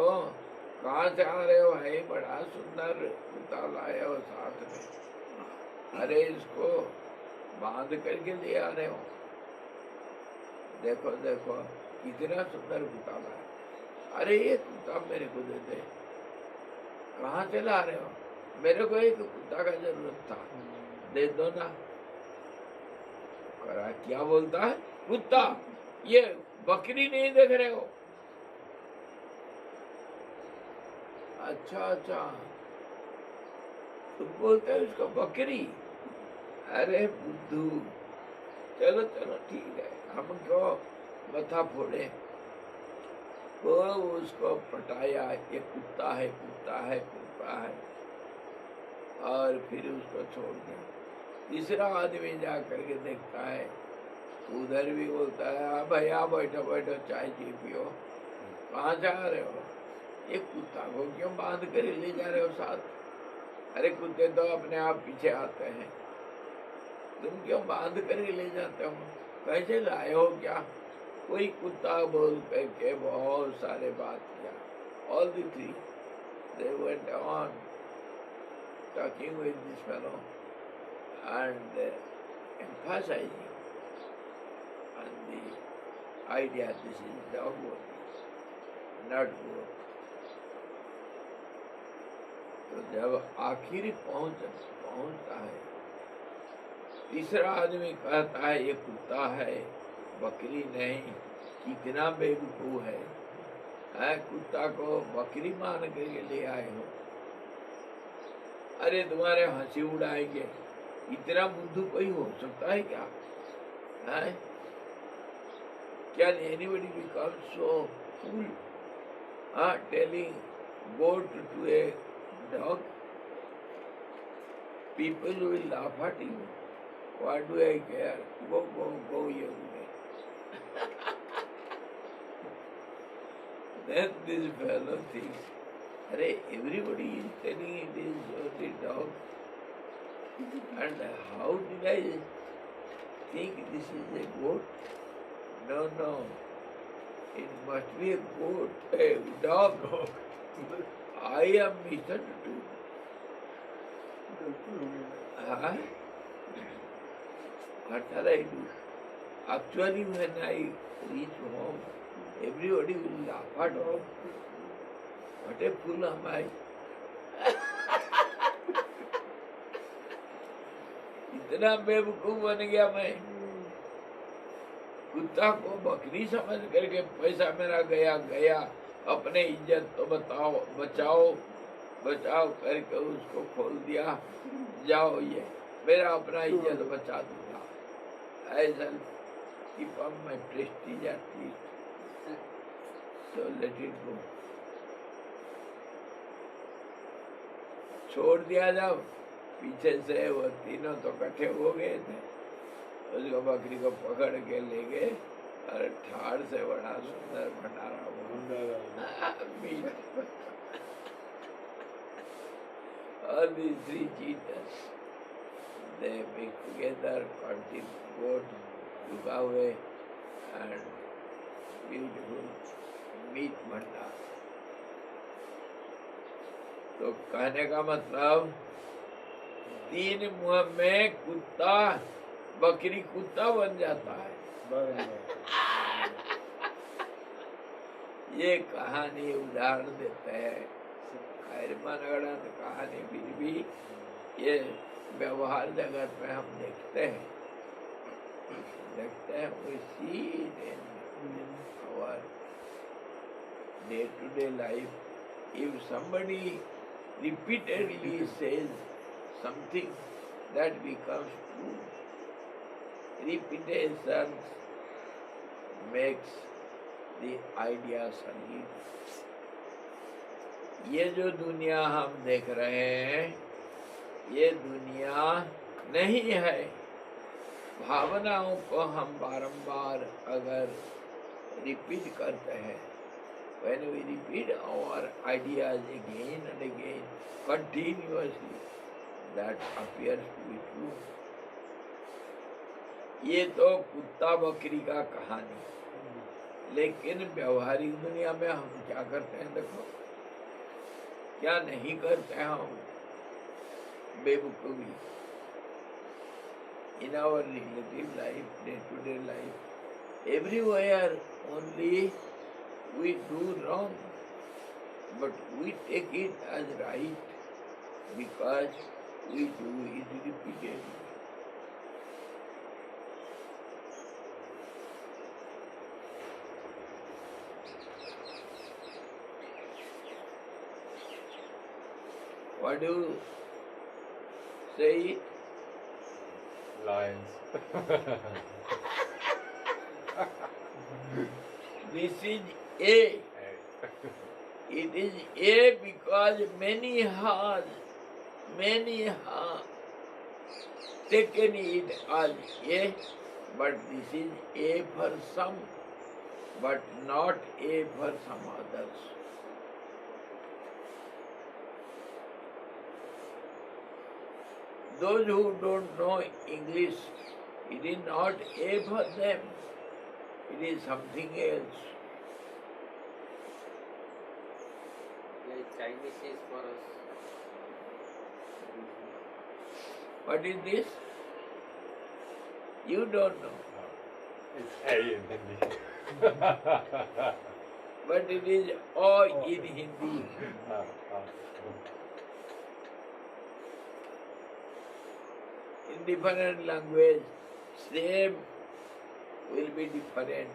कहाँ से आ रहे हो भाई, बड़ा सुंदर कुत्ता लाए हो साथ में, अरे इसको बांध करके ले आ रहे हो, देखो देखो कितना सुंदर कुत्ता लाए, अरे ये कुत्ता मेरे को दे दे, कहाँ से ला रहे हो, मेरे को एक कुत्ता का जरूरत था, दे दो ना। करा क्या बोलता है, कुत्ता, ये बकरी नहीं देख रहे हो? अच्छा अच्छा, तुम बोलते हो इसको बकरी, अरे बुद्धू, चलो चलो ठीक है, हम क्यों मथा फोड़े। वो उसको पटाया, ये कुत्ता है कुत्ता है कुत्ता है, और फिर उसको छोड़ दिया। तीसरा आदमी जा करके देखता है, उधर भी बोलता है, हाँ भैया बैठो बैठो चाय पी पियो, कहाँ जा रहे हो, ये कुत्ता को क्यों बांध कर ले जा रहे हो साथ, अरे कुत्ते तो अपने आप पीछे आते हैं, तुम क्यों बांध कर ले जाते हो, कैसे लाए हो क्या? कोई कुत्ता बोल करके बहुत सारे बात किया। All the three, they went on talking with this fellow and emphasizing on the idea this is dog only, not goat. तो जब आखिर पहुंचता है, तीसरा आदमी कहता है ये कुत्ता है बकरी नहीं, कितना बेवकूफ है, कुत्ता को बकरी मान के ले आए हो, अरे तुम्हारे हंसी उड़ाएंगे, इतना बुद्धू कोई हो सकता है क्या? है? Can anybody become so fool? Telling goat to a dog? People will laugh at you. What do I care? Go your way. Then this fellow thinks, "Arey, everybody is telling it is only dog. And how did I think this is a goat? No, it must be a goat, a dog. I am misunderstood. Huh? What shall I do? Actually, when I reach home, everybody will laugh at me. What a fool am I? इतना बेवकूफ बन गया मैं। कुत्ता को बकरी समझ करके पैसा मेरा गया, अपने इज्जत तो बचाओ करके उसको खोल दिया। जाओ, ये मेरा अपना इज्जत बचा दूंगा। ऐसा keep up my prestige at least. So let it go. छोड़ दिया जब, पीछे से वो तीनों तो इकट्ठे हो गए थे, उसको बकरी को पकड़ के ले गए और ठाड़ से बड़ा सुंदर भंडारा meet. All these three cheaters, they mix together, cut the goat, took away, and beautiful meat bhandar. तो कहने का मतलब, तीन मुंह में कुत्ता, बकरी कुत्ता बन जाता है। ये कहानी उदाहरण देते हैं। खैर मनगढ़ंत कहानी फिर भी ये व्यवहार जगत में हम देखते हैं we see it in our day-to-day life. If somebody repeatedly says something, that becomes true. Repetition makes the idea solid. ये जो दुनिया हम देख रहे हैं, ये दुनिया नहीं है। भावनाओं को हम बारंबार अगर रिपीट करते हैं, when we repeat our ideas again and again continuously, that appears to be true. ये तो कुत्ता बकरी का कहानी, लेकिन व्यवहारिक दुनिया में हम क्या करते हैं? देखो, क्या नहीं करते हैं हम? बेवकूफी। In our relative life, day-to-day life, everywhere only we do wrong, but we take it as right because we do it repeatedly. What do you say it? Lions. This is A. It is A because many have taken it as A, but this is A for some, but not A for some others. Those who don't know English, it is not A for them, it is something else. Like Chinese is for us. What is this? You don't know, It's A in Hindi. but it is O in Hindi. In different language, same will be different.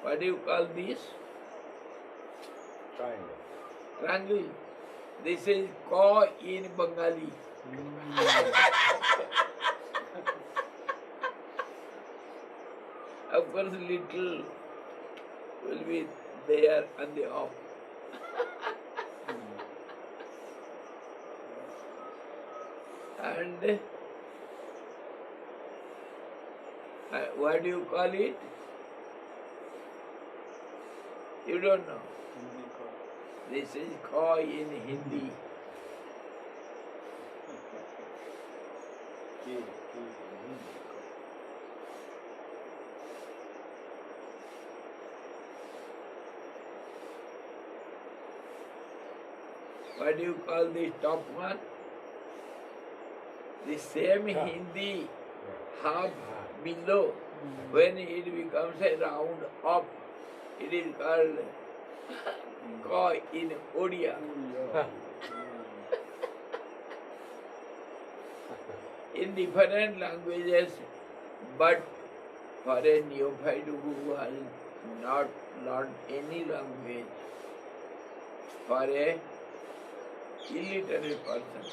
What do you call this? Triangle. Triangle. This is Ko in Bengali. Of course, little will be there on the off. And what do you call it? You don't know. This is koi in Hindi. What do you call this top one? The same Hindi half below, when it becomes a round up, it is called koi in Odia. In different languages, but for a neophyte who has not learned any language, for a illiterate person,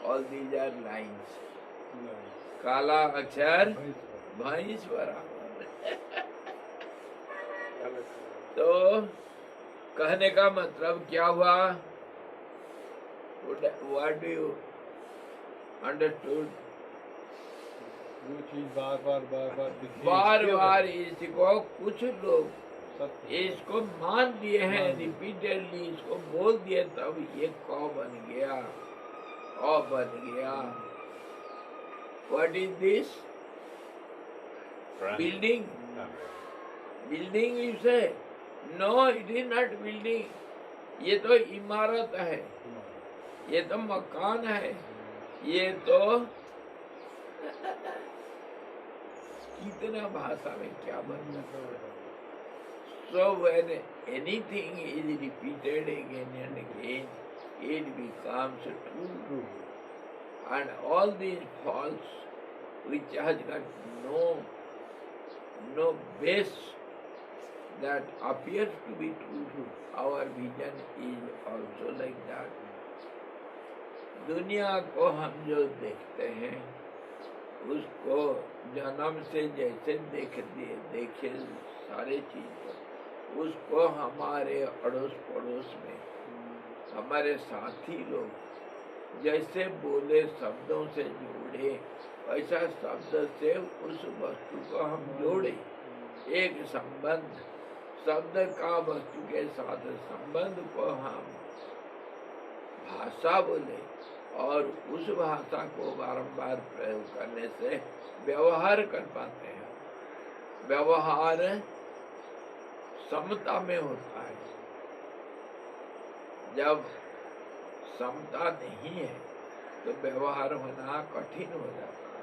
all these are lines. काला अक्षर भैंस बराबर। तो कहने का मतलब क्या हुआ? What do you understood? वो चीज बार बार दिखती बार है। बार इसको कुछ लोग इसको मान दिए हैं, रिपीटेडली इसको बोल दिए, तब ये क बन गया, अ बन गया। What is this? Building. Building you say? No, it is not building. ये तो इमारत है, ये तो मकान है, ये तो कितना भाषा में क्या बन सकता है। So when anything is repeated again and again, it becomes true. And all these false, which has got no base, that appears to be true. Our vision is also like that. दुनिया को हम जो देखते हैं, उसको जन्म से जैसे देखे सारे चीज, उसको हमारे अड़ोस पड़ोस में हमारे साथी लोग जैसे बोले शब्दों से जोड़े, ऐसा शब्द से उस वस्तु को हम जोड़े। एक संबंध, शब्द का वस्तु के साथ संबंध को हम भाषा बोले, और उस भाषा को बारंबार प्रयोग करने से व्यवहार कर पाते हैं। व्यवहार समता में होता है। जब समता नहीं है तो व्यवहार होना कठिन हो जाता है।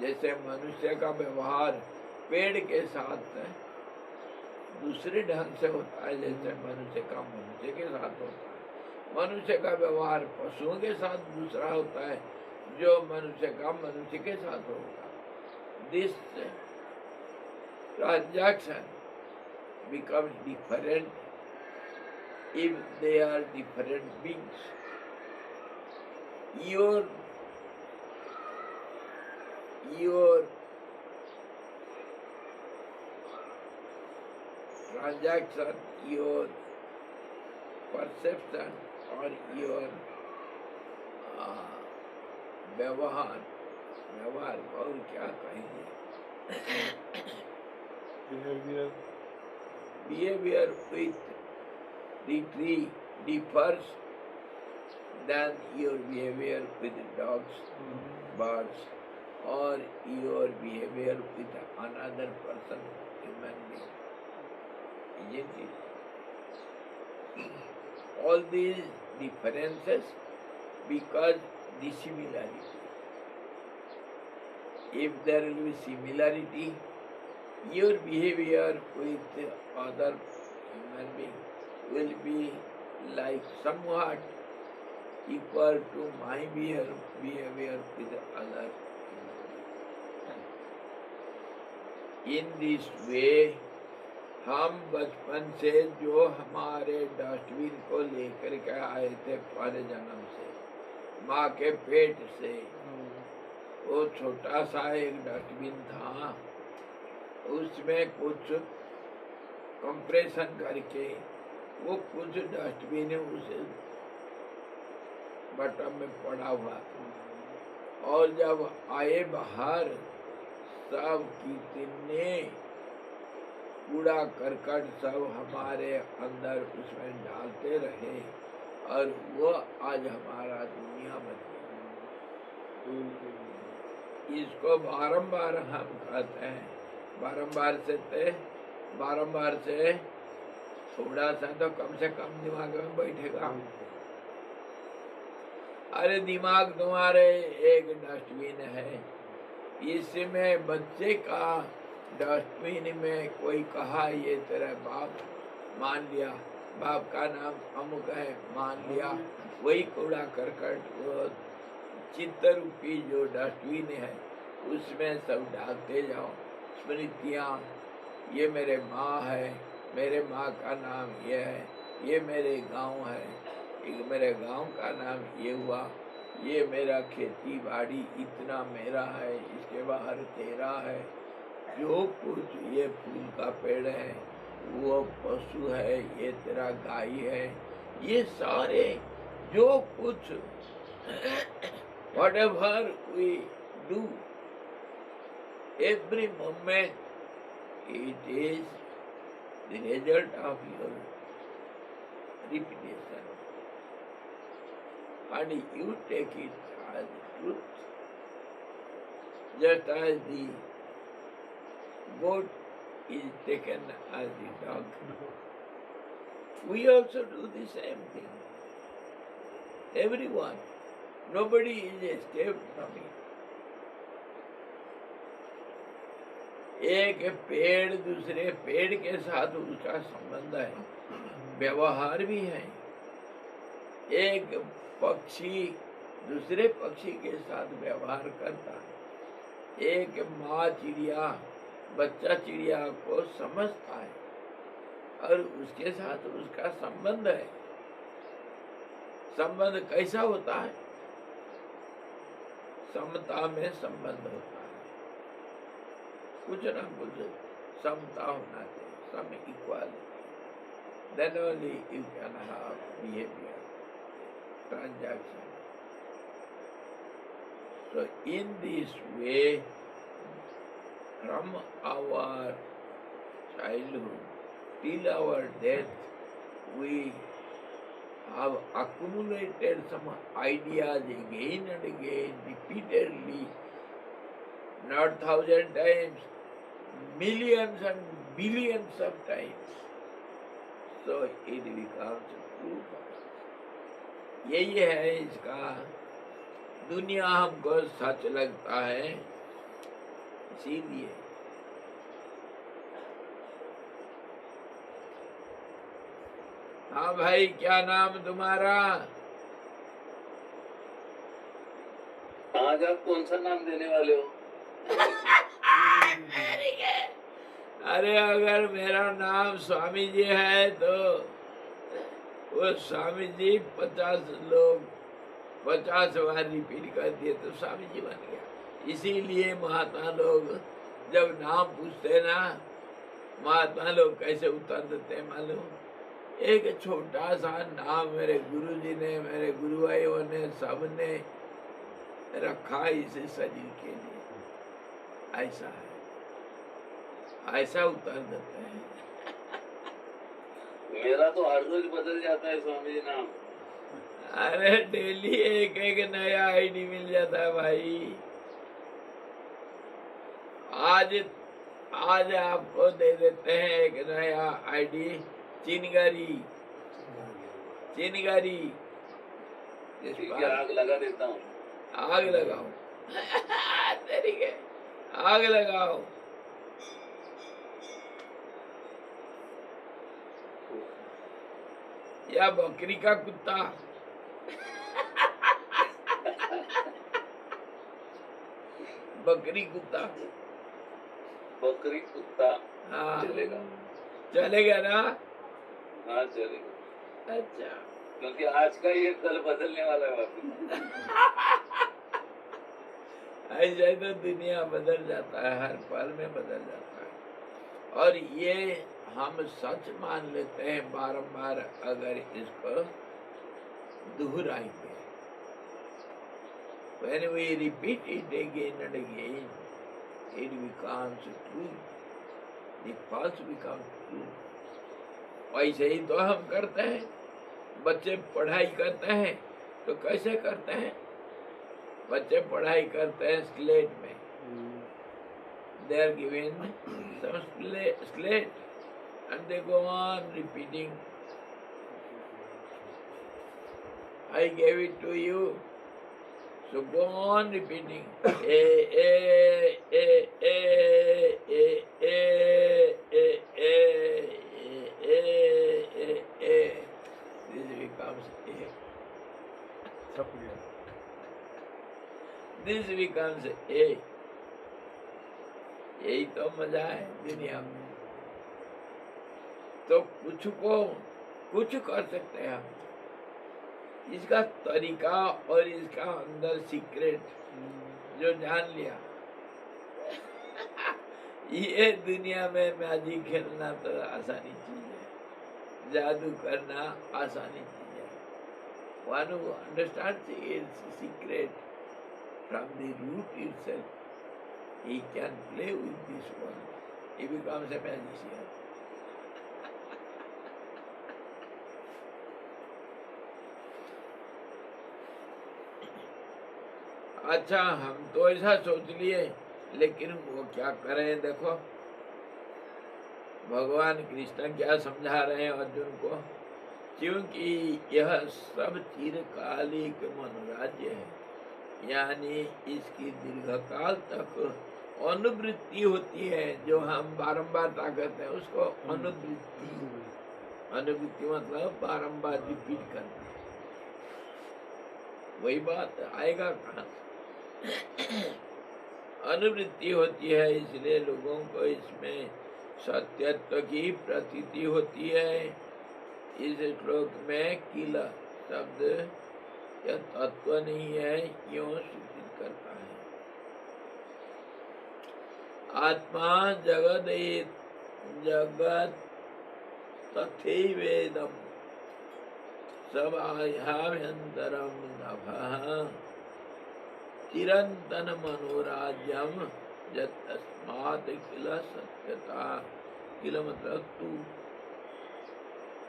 जैसे मनुष्य का व्यवहार पेड़ के साथ दूसरे ढंग से होता है, जैसे मनुष्य का मनुष्य के साथ होता है। मनुष्य का व्यवहार पशुओं के साथ दूसरा होता है, जो मनुष्य का मनुष्य के साथ होगा। This transaction becomes different if they are different beings. Your transaction, your perception, or your व्यवहार और क्या कहेंगे, behavior with the tree differs than your behavior with dogs, birds, or your behavior with another person, human being. Isn't it? All these differences because the similarity. If there will be similarity, your behavior with other human being will be like somewhat equal to my behavior with other human being. In this way, हम बचपन से जो हमारे dustbin को लेकर के आए थे पहले जन्म से, माँ के पेट से, वो छोटा सा एक डस्टबिन था, उसमें कुछ कंप्रेशन करके वो कुछ डस्टबिन उसे बटन में पड़ा हुआ था। और जब आए बाहर सब कितने कूड़ा करकट सब हमारे अंदर उसमें डालते रहे और वो आज हमारा दुनिया बन गया। इसको बारंबार हम कहते हैं, बारंबार से थोड़ा सा तो कम से कम दिमाग में बैठेगा। अरे दिमाग तुम्हारे एक डस्टबिन है, इसमें बच्चे का डस्टबिन में कोई कहा ये तेरा बाप, मान लिया बाप का नाम अमुक है, मान लिया वही कूड़ा करकट वो चित्त रूपी जो डस्टबिन है उसमें सब डालते जाओ। स्मृतियाँ, ये मेरे माँ है, मेरे माँ का नाम ये है, ये मेरे गांव है, मेरे गांव का नाम ये हुआ, ये मेरा खेती बाड़ी इतना मेरा है, इसके बाहर तेरा है, जो कुछ ये फूल का पेड़ है, वो पशु है, ये तेरा गाय है, ये सारे जो कुछ whatever we do, every moment it is the result of your repetition. And you take it as truth, just as the goat is taken as the dog. We also do the same thing. Everyone, nobody is escaped from it. एक पेड़ दूसरे पेड़ के साथ उसका संबंध है, व्यवहार भी है। एक पक्षी दूसरे पक्षी के साथ व्यवहार करता है। एक माँ चिड़िया बच्चा चिड़िया को समझता है और उसके साथ उसका संबंध है। संबंध कैसा होता है? समता में संबंध होता है, कुछ ना कुछ समता होना चाहिए, सम equality, then only you can have behavior, transaction. So in this way, from our childhood till our death, we have accumulated some ideas again and again, repeatedly, not 1,000 times, millions and billions of times. So it becomes true. यही है इसका, दुनिया हमको सच लगता है इसीलिए। हाँ भाई, क्या नाम तुम्हारा? आज आप कौन सा नाम देने वाले हो? अरे अगर मेरा नाम स्वामी जी है तो वो स्वामी जी 50 लोग 50 बार रिपीट कर दिए तो स्वामी जी बन गया। इसीलिए महात्मा लोग जब नाम पूछते ना, महात्मा लोग कैसे उत्तर देते मालूम? एक छोटा सा नाम मेरे गुरु जी ने, मेरे गुरु भाइयों ने, सबने रखा इस शरीर के लिए, ऐसा है, ऐसा उत्तर देते हैं। मेरा तो हर रोज बदल जाता है स्वामी जी नाम। अरे डेली एक एक नया आईडी मिल जाता है भाई। आज आपको दे देते हैं एक नया आईडी, चिनगारी। आग लगा देता हूँ। आग लगाओ तरीके, आग लगाओ। या बकरी का कुत्ता, बकरी कुत्ता, बकरी कुत्ता। हाँ चलेगा, चलेगा ना? हाँ चलेगा। अच्छा, क्योंकि आज का ये कल बदलने वाला है वापिस। ऐसे तो दुनिया बदल जाता है, हर पल में बदल जाता है। और ये हम सच मान लेते हैं बारंबार अगर इसको दोहराएंगे। When we repeat it again and again, it becomes true. The false becomes true. ऐसे ही तो हम करते हैं। बच्चे पढ़ाई करते हैं तो कैसे करते हैं? बच्चे पढ़ाई करते हैं स्लेट में। They are given some slate and they go on repeating. I gave it to you. So go on repeating. A, A, A, A, A, A, A, A, A, A, A. This becomes A. छप गया। This becomes A. यही तो मजा है दुनिया में। तो कुछ कर सकते हैं हम। इसका तरीका और इसका अंदर सीक्रेट जो जान लिया ये दुनिया में मैजिक खेलना तो आसानी चीज है, जादू करना आसानी चीज है। One who understands its secret from the root itself, he can play with this world. He becomes a magician. अच्छा, हम तो ऐसा सोच लिए, लेकिन वो क्या करें? देखो भगवान कृष्ण क्या समझा रहे हैं अर्जुन को, क्योंकि यह सब चिरकालिक मनोराज्य है, यानी इसकी दीर्घकाल तक अनुवृत्ति होती है। जो हम बारंबार ताकत है उसको अनुवृत्ति। अनुवृत्ति मतलब बारंबार रिपीट करना। वही बात आएगा कहाँ से? अनुवृत्ति होती है, इसलिए लोगों को इसमें सत्यत्व की प्रतीति होती है। इस श्लोक में किल शब्द यह तत्व नहीं है, यूं सूचित करता है। आत्मा जगत तथैवेदम सबाह्याभ्यन्तरं नभः चिरंतन मनोराज्यम यत्तस्मात् किल सत्यता। किल मतलब तू।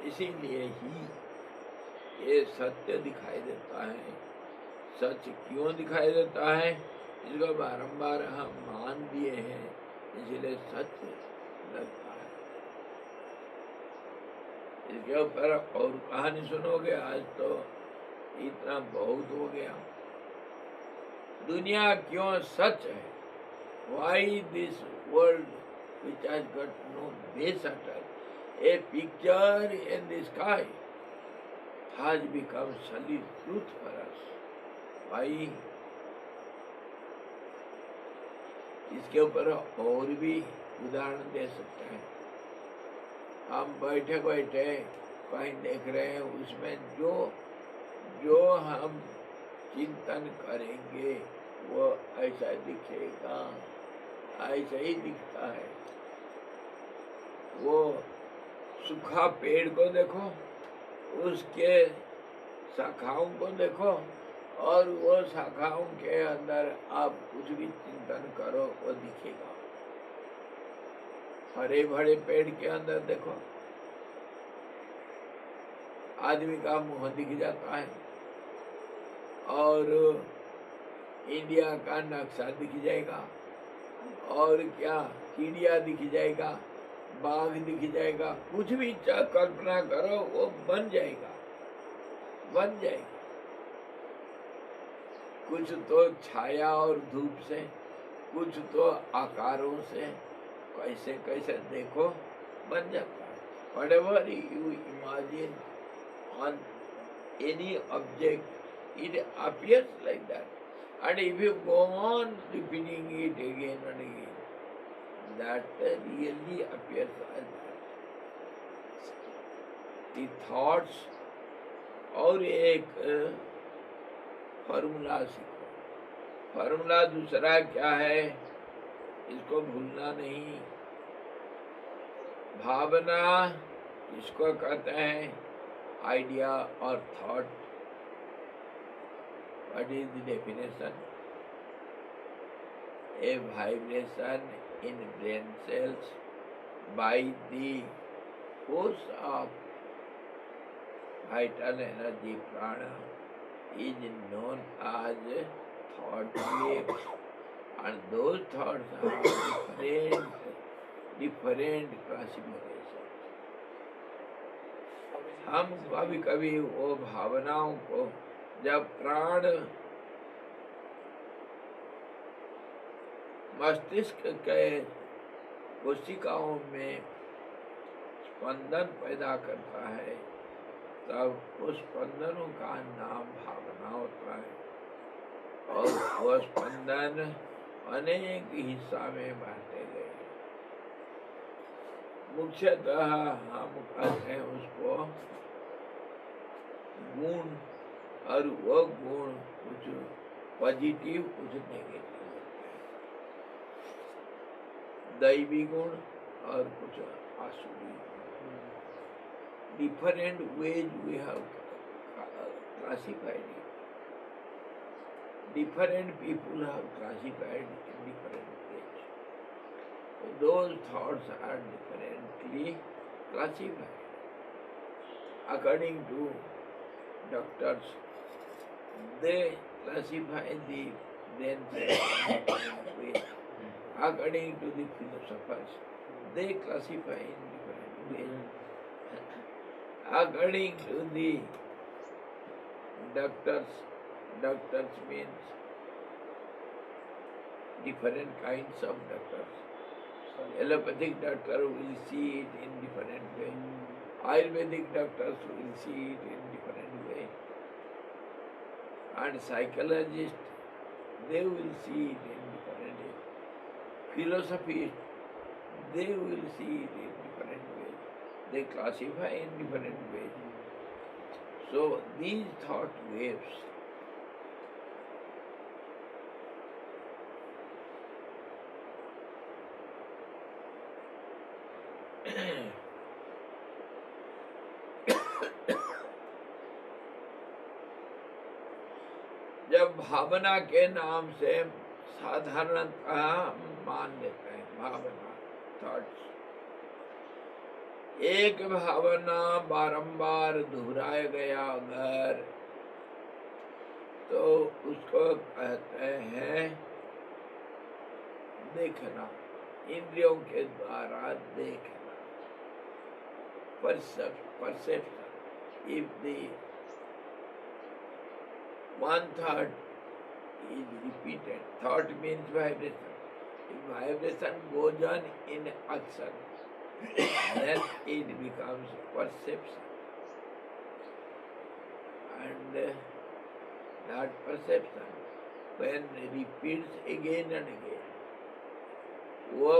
इसीलिए ही ये सत्य दिखाई देता है। सच क्यों दिखाई देता है? इसको बारंबार हम मान दिए हैं, इसलिए सच लगता है। इसके ऊपर और कहानी सुनोगे, आज तो इतना बहुत हो गया। दुनिया क्यों सच है? Why this world which has got no base at all, a picture in the sky, has become solid truth for us? Why? इसके ऊपर और भी उदाहरण दे सकते हैं। हम बैठे बैठे कहीं देख रहे हैं, उसमें जो हम चिंतन करेंगे वो ऐसा दिखेगा, ऐसा ही दिखता है। वो सूखा पेड़ को देखो, उसके शाखाओं को देखो, और वो शाखाओं के अंदर आप कुछ भी चिंतन करो वो दिखेगा। हरे भरे पेड़ के अंदर देखो, आदमी का मुंह दिख जाता है, और इंडिया का नक्शा दिख जाएगा, और क्या चिड़िया दिख जाएगा, बाघ दिख जाएगा। कुछ भी कल्पना करो वो बन जाएगा। कुछ तो छाया और धूप से, कुछ तो आकारों से, कैसे कैसे देखो बन जाता है। Whatever you imagine on any object, it appears like that. And if you go on repeating it again and again, that really appears as that. The thoughts, और एक फॉर्मूला सीखो। फॉर्मूला दूसरा क्या है, इसको भूलना नहीं। भावना इसको कहते हैं आइडिया और thought. What is the definition? A vibration in brain cells by the force of vital energy prana is known as thought waves, and those thoughts are different classifications. हम कभी कभी वो भावनाओं को जब प्राण मस्तिष्क के कोशिकाओं में स्पंदन पैदा करता है, तब उस स्पंदनों का नाम भावना होता है। और वह स्पंदन अनेक हिस्सा में बांटे गए। मुख्यतः हम कहते हैं उसको गुण, और वह गुण कुछ पॉजिटिव कुछ नेगेटिव, दैवी गुण और कुछ आसुरी। Different ways we have classified it. Different people have classified in different ways. Those thoughts are differently classified according to doctors. They classify the brain cells in different ways. According to the philosophers, they classify in different ways. According to the doctors means different kinds of doctors. Allopathic doctor will see it in different way. Ayurvedic doctors will see it in different way. And psychologists, they will see it in different way. Philosophists, they will see it in different ways. They classify in different ways. So these thought waves जब भावना के नाम से साधारणतः मान लेते हैं, भावना thoughts, एक भावना बारंबार दोहराया गया अगर, तो उसको कहते हैं देखना, इंद्रियों के द्वारा देखना, perception. If the one thought is repeated, thought means vibration. If vibration goes on in action, then it becomes perception. And that perception, when repeats again and again, वो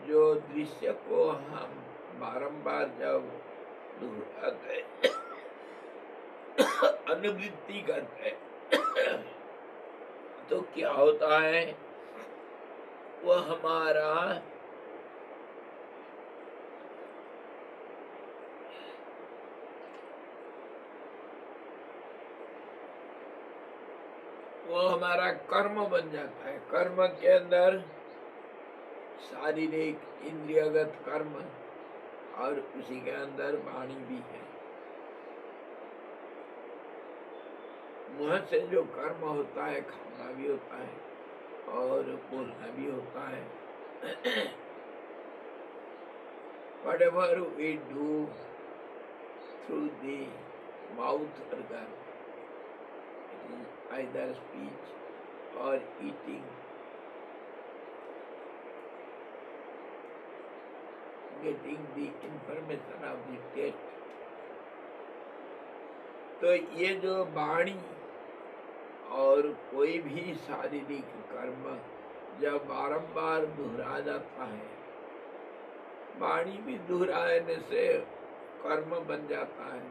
जो दृश्य को हम बारंबार जब दोहराते अनुवृत्ति करते तो क्या होता है, वह हमारा कर्म बन जाता है। कर्म के अंदर शारीरिक इंद्रियगत कर्म और उसी के अंदर वाणी भी है। मुँह से जो कर्म होता है, खाना भी होता है और बोलना भी होता है। Whatever we do through the mouth organ, it is either speech or eating, getting the information of the taste. तो ये जो वाणी और कोई भी शारीरिक कर्म जब बारंबार दोहरा जाता है, वाणी भी दोहराने से कर्म बन जाता है।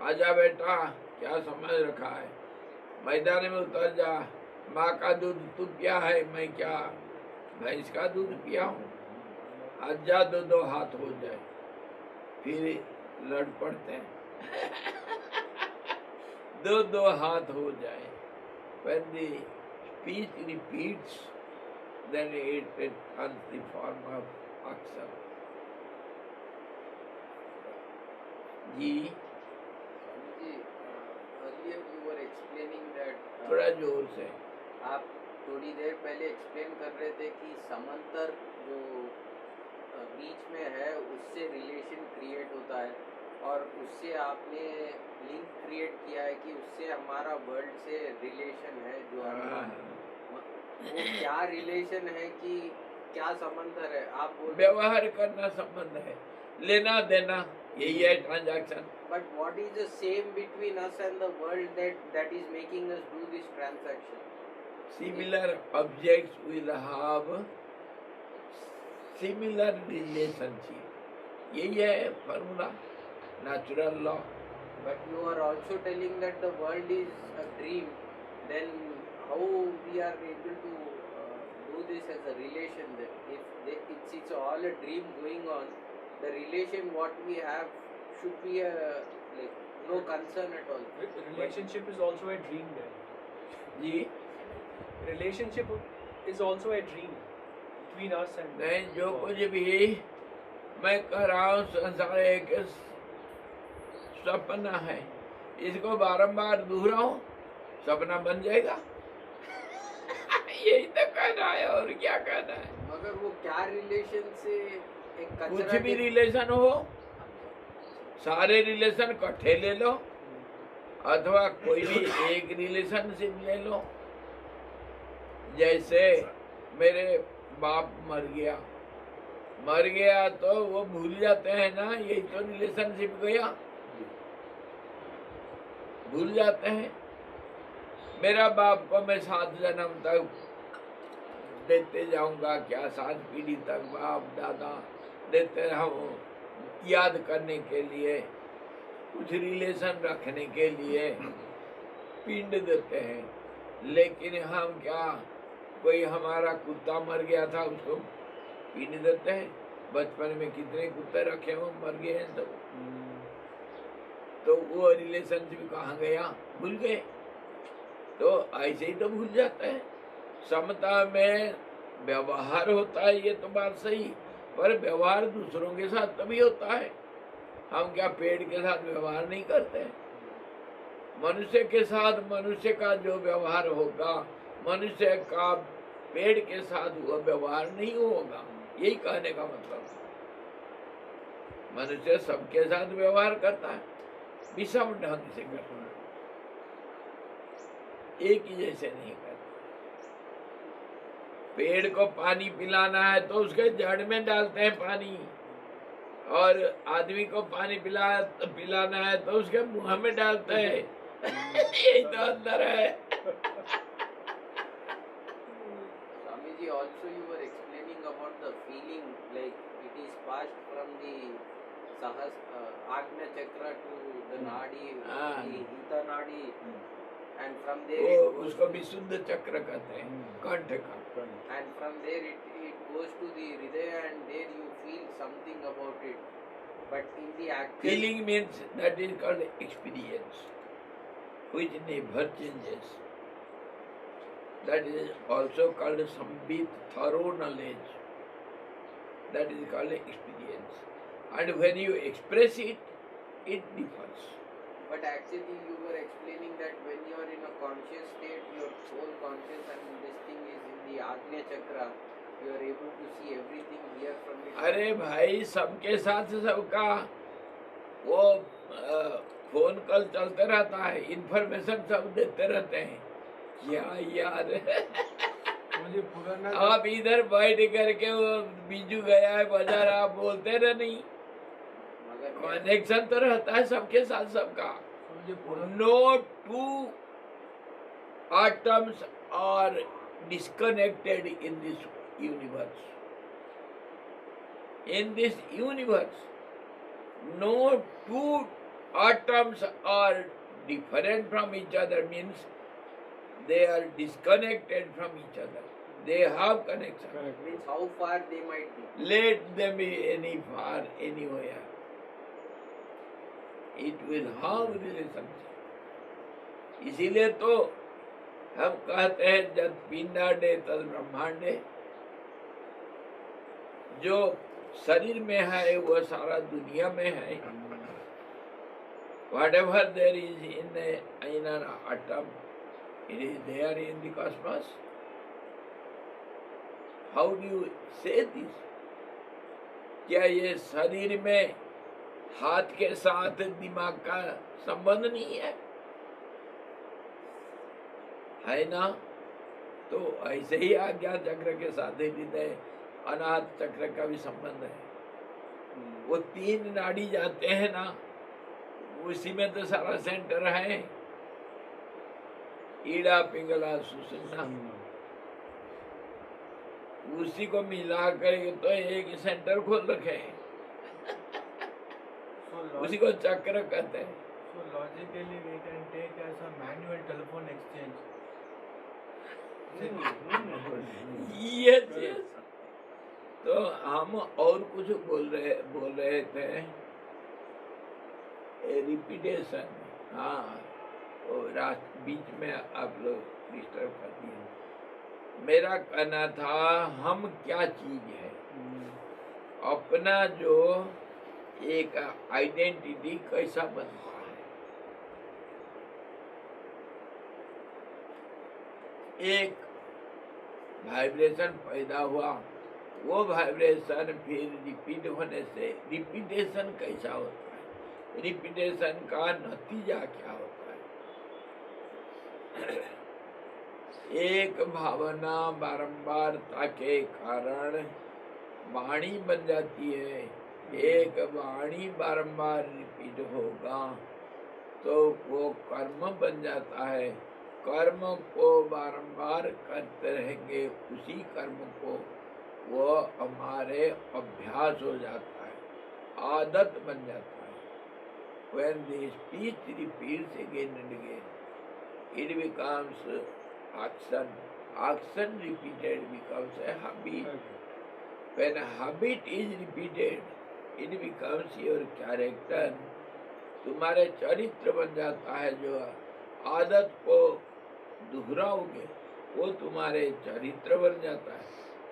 आजा बेटा, क्या समझ रखा है, मैदान में उतर जा, माँ का दूध तू पिया है, मैं क्या भैंस का दूध पिया हूँ। आजा दो दो हाथ हो जाए, फिर लड़ पड़ते हैं। दो दो हाथ हो जाए। When the speech repeats, then it becomes the form of action. Ji ji, earlier you were explaining that थोड़ा जोर से। आप थोड़ी देर पहले एक्सप्लेन कर रहे थे कि समांतर जो बीच में है उससे रिलेशन क्रिएट होता है, और उससे आपने लिंक क्रिएट किया है कि उससे हमारा वर्ल्ड से रिलेशन है जो हमारा, वो क्या रिलेशन है कि क्या समांतर है आप बोल? व्यवहार करना संबंध है, लेना देना, यही है transaction. But what is the same between us and the world that is making us do this transaction? Similar objects will have similar relationship. यही है formula, natural law. But you are also telling that the world is a dream. Then how we are able to do this as a relation? Then it's all a dream going on. The relation what we have should be like no concern at all. Relationship is also a dream then. जी Relationship is also a dream between us and नहीं, जो God. कुछ भी मैं कह रहा हूँ संसार एक सपना है, इसको बारंबार दोहराऊं सपना बन जाएगा। यही तो कहना है, और क्या कहना है। मगर वो क्या रिलेशन से एक कुछ कचरा भी रिलेशन हो, सारे रिलेशन इकट्ठे ले लो, अथवा कोई भी एक रिलेशनशिप ले लो। जैसे मेरे बाप मर गया तो वो भूल जाते हैं ना, यही तो रिलेशनशिप गया, भूल जाते हैं। मेरा बाप को मैं 7 जन्म तक देते जाऊंगा, क्या 7 पीढ़ी तक बाप दादा देते रहूं, याद करने के लिए, कुछ रिलेशन रखने के लिए पिंड देते हैं। लेकिन हम क्या, कोई हमारा कुत्ता मर गया था उसको पिंड देते हैं? बचपन में कितने कुत्ते रखे हो, मर गए हैं सब, तो वो रिलेशनशिप कहाँ गया, भूल गए। तो ऐसे ही तो भूल जाते हैं। समता में व्यवहार होता है, ये तो बात सही, पर व्यवहार दूसरों के साथ तभी होता है। हम क्या पेड़ के साथ व्यवहार नहीं करते? मनुष्य के साथ मनुष्य का जो व्यवहार होगा, मनुष्य का पेड़ के साथ वो व्यवहार नहीं होगा। यही कहने का मतलब। मनुष्य सबके साथ व्यवहार करता है, विषम ढंग से करता है, एक ही जैसे नहीं करता। पेड़ को पानी पिलाना है तो उसके जड़ में डालते हैं पानी, और आदमी को पानी पिलाना है तो उसके मुंह में डालते हैं। यही तो अंदर है। Swami ji, also you were explaining about the feeling, like it is passed from the Agnya Chakra to the Nadi, the Hita Nadi, and from there वो उसको विशुद्ध चक्र कहते हैं, कंठ का। and from there it goes to the Hridaya, and there you feel something about it. But in the actual Feeling means that is called experience, which never changes. That is also called sambit, thorough knowledge. That is called experience. And when you express it, it differs. But actually you were explaining that when you are in a conscious state, your whole conscious and this thing is in the Agnya Chakra, you are able to see everything here from it. अरे भाई, सबके साथ सबका वो phone call चलते रहता है, information सब देते रहते हैं। क्या यार, मुझे पुराना आप इधर बैठ करके वो बीजू गया है बाजार, आप बोलते रहे नहीं। मगर कनेक्शन तो रहता है सबके साथ सबका। मुझे पुराना No two atoms are disconnected in this universe. In this universe, no two atoms are different from each other, means they are disconnected from each other. they have connection. Correct. Means how far they might be. Let them be any far, anywhere. It will harm relationship. इसीलिए तो हम कहते हैं जब पिंडांडे तद ब्रह्मांडे, जो शरीर में है वो सारा दुनिया में है. Whatever there is in an atom, it is there in the cosmos. How do you say this? क्या ये शरीर में हाथ के साथ दिमाग का संबंध नहीं है? है ना? तो ऐसे ही आज्ञा चक्र के साथ हृदय अनाहत चक्र का भी संबंध है. वो 3 नाड़ी जाते हैं ना, उसी में तो सारा सेंटर है. ईड़ा पिंगला सुषुम्ना, उसी को मिला कर तो एक सेंटर खोल रखे हैं. उसी को चक्र कहते हैं. So logically we can take as a manual telephone exchange. Yes, yes. तो हम और कुछ बोल रहे थे. रिपीटेशन. हाँ, वो बीच में आप लोग डिस्टर्ब कर दिए. मेरा कहना था हम क्या चीज है, अपना जो एक आइडेंटिटी कैसा बनता है. एक वाइब्रेशन पैदा हुआ, वो वाइब्रेशन फिर रिपीट होने से रिपीटेशन कैसा होता है, रिपीटेशन का नतीजा क्या होता है. एक भावना बारंबारता के कारण वाणी बन जाती है. एक वाणी बारंबार रिपीट होगा तो वो कर्म बन जाता है. कर्म को बारंबार करते रहेंगे, उसी कर्म को वो हमारे अभ्यास हो जाता है, आदत बन जाता है. When the speech repeats again and again, it becomes action. Action repeated becomes a habit. When a habit is repeated, it becomes your character. तुम्हारे चरित्र बन जाता है. जो आदत को दोहराओगे वो तुम्हारे चरित्र बन जाता है.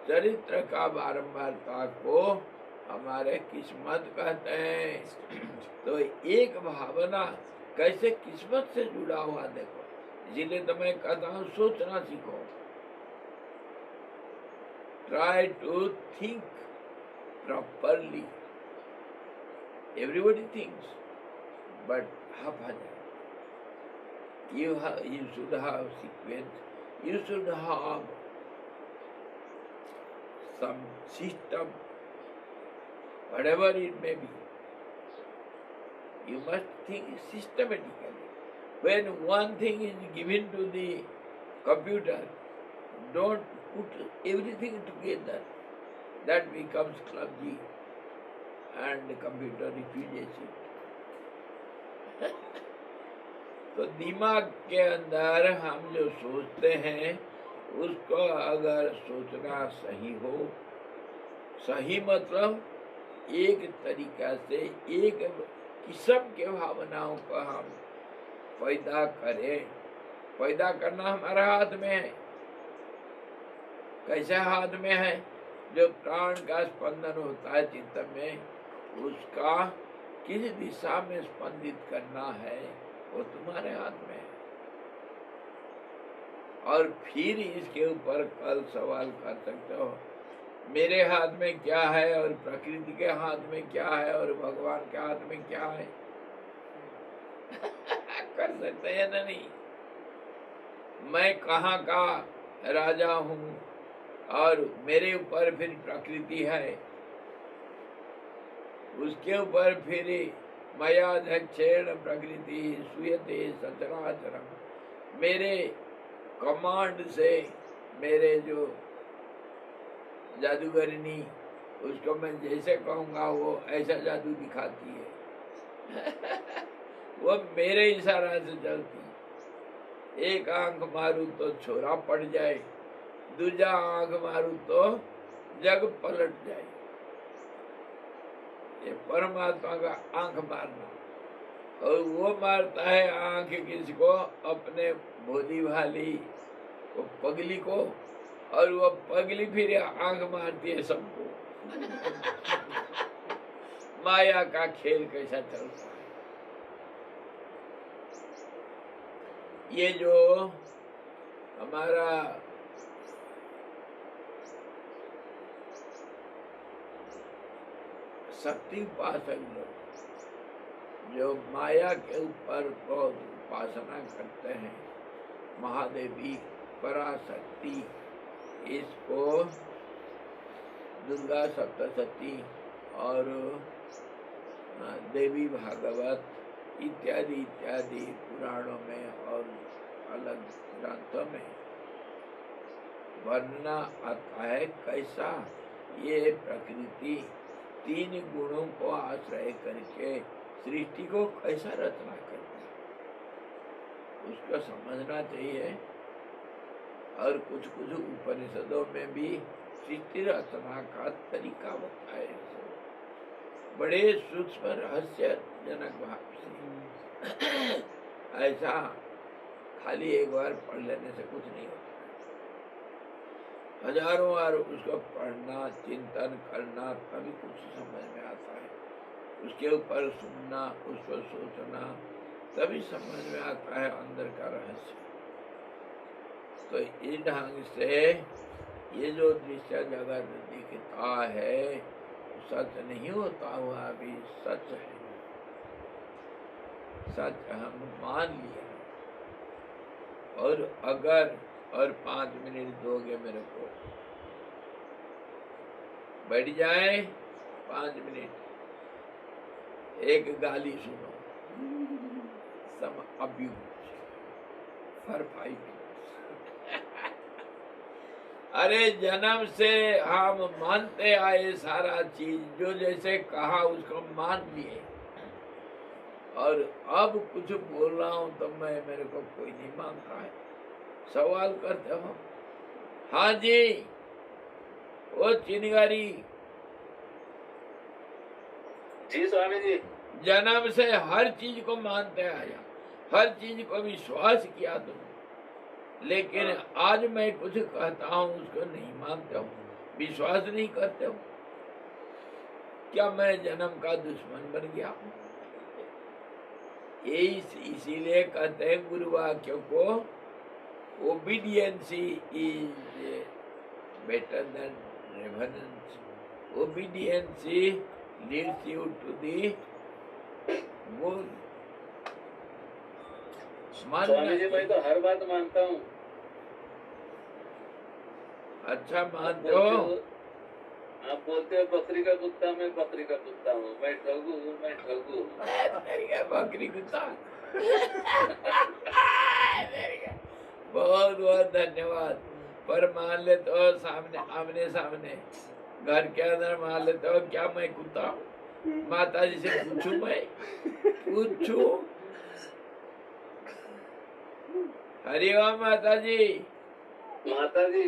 चरित्र का बारंबारता को हमारे किस्मत कहते हैं. तो एक भावना कैसे किस्मत से जुड़ा हुआ देखो. इसीलिए तो मैं कहता हूँ सोचना सीखो. Try to think properly. Everybody thinks but haphazard. You should have sequence. You should have some system, whatever it may be. You must think systematically. When one thing is given to the computer, don't put everything together. That becomes clumsy and the computer refuses it. तो दिमाग के अंदर हम जो सोचते हैं उसको अगर सोचना सही हो, सही मतलब एक तरीका से एक किस्म के भावनाओं को हम पैदा करें. पैदा करना हमारे हाथ में है. कैसे हाथ में है? जो प्राण का स्पंदन होता है चित्त में, उसका किस दिशा में स्पंदित करना है वो तुम्हारे हाथ में है. और फिर इसके ऊपर कल सवाल कर सकते हो मेरे हाथ में क्या है और प्रकृति के हाथ में क्या है और भगवान के हाथ में क्या है. कर सकते हैं ना? नहीं. मैं कहाँ का राजा हूँ और मेरे ऊपर फिर प्रकृति है, उसके ऊपर फिर मयाध्यक्षेण प्रकृति सूयते सचराचरम. मेरे कमांड से मेरे जो जादूगरनी, उसको मैं जैसे कहूँगा वो ऐसा जादू दिखाती है. वो मेरे इशारा से चलती. एक आंख मारू तो छोरा पड़ जाए, दूजा आंख मारू तो जग पलट जाए। ये परमात्मा का आंख मारना, और वो मारता है आंख किसको? अपने भोली भाली वो पगली को, और वो पगली फिर आंख मारती है सबको। माया का खेल कैसा चलता है। ये जो हमारा शक्ति उपासक लोग जो माया के ऊपर बहुत उपासना करते हैं, महादेवी पराशक्ति, इसको दुर्गा सप्तशती और देवी भागवत इत्यादि इत्यादि पुराणों में और अलग ग्रंथों में वर्णना आता है कैसा ये प्रकृति तीन गुणों को आश्रय करके सृष्टि को कैसा रचना करती है, उसको समझना चाहिए। और कुछ कुछ उपनिषदों में भी सृष्टि रचना का तरीका बताया है, बड़े सूक्ष्म रहस्यजनक भाव से। ऐसा खाली एक बार पढ़ लेने से कुछ नहीं होता, हजारों बार उसको पढ़ना, चिंतन करना, तभी कुछ समझ में आता है। उसके ऊपर सुनना, उसको सोचना, तभी समझ में आता है अंदर का रहस्य। तो इस ढंग से ये जो दृश्य जगत दिखता है सच नहीं होता हुआ भी सच है, सच हम मान लिया। और अगर और 5 मिनट दोगे मेरे को, बैठ जाए 5 मिनट, एक गाली सुनो, सम अब्यूज फॉर 5 मिनट्स। अरे जन्म से हम मानते आए सारा चीज, जो जैसे कहा उसको मान लिए, और अब कुछ बोल रहा हूं तो मेरे को कोई नहीं मानता है। सवाल करते हो, हाँ जी वो चिनगारी, जी स्वामी जी, जन्म से हर चीज को मानते आया, हर चीज को विश्वास किया तुम, लेकिन आज मैं कुछ कहता हूँ उसको नहीं मानते हो, विश्वास नहीं करते हो। क्या मैं जन्म का दुश्मन बन गया हूँ? इसीलिए कहते हैं गुरु वाक्यों को, obedience is better than reverence, obedience leads you to the goal. Swami ji मैं तो हर बात मानता हूँ। अच्छा मानते हो? आप बोलते हो बकरी का कुत्ता, मैं बकरी का कुत्ता हूँ, मैं ठगू, मैं ठगू। बकरी कुत्ता। बहुत बहुत धन्यवाद। पर मान लेते हो सामने, आमने सामने घर के अंदर मान लेते हो क्या मैं कुत्ता हूँ? माता जी से पूछूं, मैं पूछूं? हरिओम माता जी। माता जी,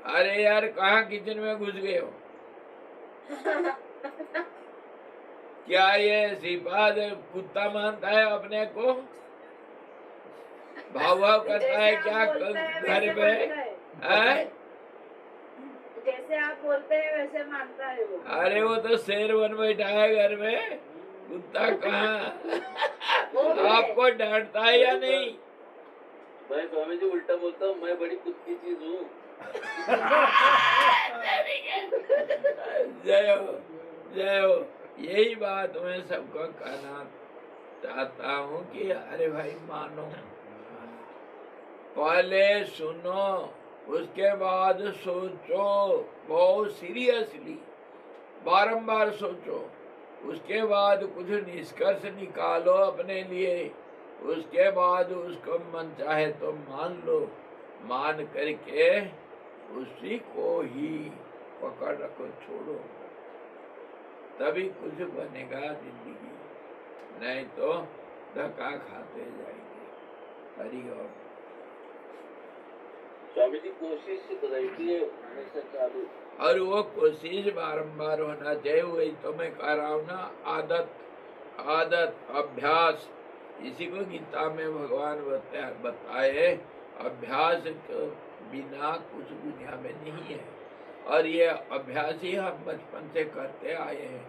अरे यार कहाँ किचन में घुस गए हो? क्या ये श्रीपाद कुत्ता मानता है अपने को? भाव भाव करता है क्या घर में? जैसे आप बोलते हैं वैसे मानता है वो। अरे वो तो शेर बन बैठा है घर में, कुत्ता कहाँ? आपको डांटता है या नहीं? मैं स्वामी जी उल्टा बोलता हूँ, मैं बड़ी कुत्ती चीज हूँ। जय हो, जय हो। यही बात मैं सबको कहना चाहता हूँ कि अरे भाई मानो, पहले सुनो, उसके बाद सोचो, बहुत सीरियसली बारंबार सोचो, उसके बाद कुछ निष्कर्ष निकालो अपने लिए, उसके बाद उसको मन चाहे तो मान लो, मान करके उसी को ही पकड़ रखो, छोड़ो, तभी कुछ बनेगा जिंदगी, नहीं तो धक्का खाते जाएंगे। हरि ओम। स्वामी जी कोशिश रहती है हमेशा चालू। और वो कोशिश बारंबार होना चाहिए। वही तो मैं कह रहा हूँ ना, आदत आदत अभ्यास। इसी को गीता में भगवान बताए अभ्यास के बिना कुछ दुनिया में नहीं है। और ये अभ्यास ही हम बचपन से करते आए हैं।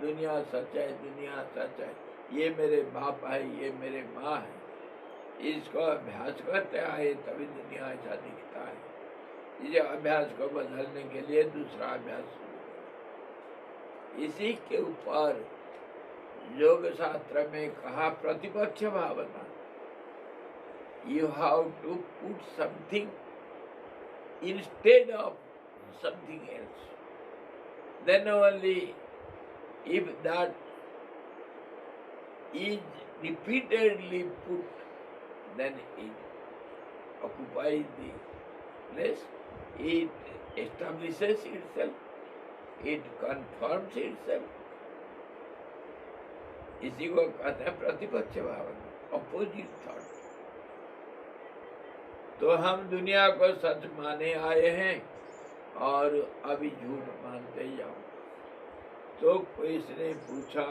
दुनिया सच है, दुनिया सच है, ये मेरे बाप है, ये मेरे माँ है, इसको अभ्यास करते आए तभी दुनिया ऐसा दिखता है। इसे अभ्यास को बदलने के लिए दूसरा अभ्यास, इसी के ऊपर योग शास्त्र में कहा प्रतिपक्ष भावना। You have to put something instead of something else, then only if that is repeatedly put, then it occupies the place, it establishes itself, it confirms itself. इसी को कहते हैं प्रतिपक्ष भावना, अपोजिट थॉट। तो हम दुनिया को सच माने आए हैं और अभी झूठ मानते जाओ। तो कोई इसने पूछा,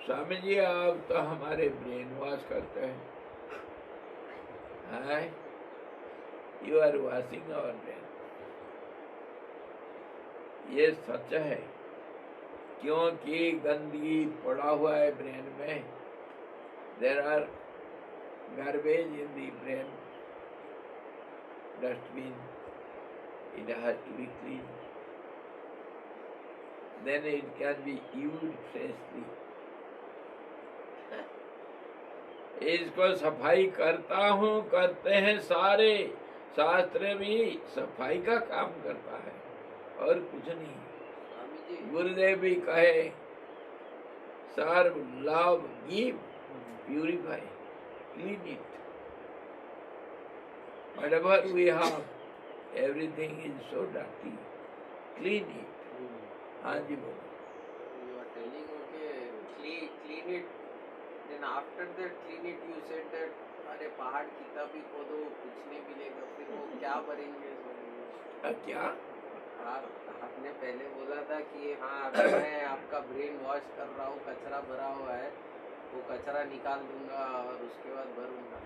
स्वामी जी आप तो हमारे ब्रेन वॉश करते हैं, you are washing our brain. ये सच है, क्योंकि गंदगी पड़ा हुआ है ब्रेन में। There are garbage in the brain, dustbin, it has to be clean, then it can be used freshly. इसको सफाई करता हूँ, करते हैं सारे शास्त्र भी सफाई का काम करता है और कुछ नहीं। गुरुदेव भी कहे serve, love, give, purify, clean it. Whatever we have, everything is so dirty. Clean it. हाँ जी बोलो। You are telling okay, clean it. Then after that clean it, you said that अरे पहाड़ कितना भी खोदो कुछ नहीं मिलेगा, फिर वो क्या भरेंगे? क्या? आपने पहले बोला था कि हाँ मैं आपका ब्रेन वॉश कर रहा हूँ, कचरा भरा हुआ है, वो कचरा निकाल दूंगा और उसके बाद भरूंगा।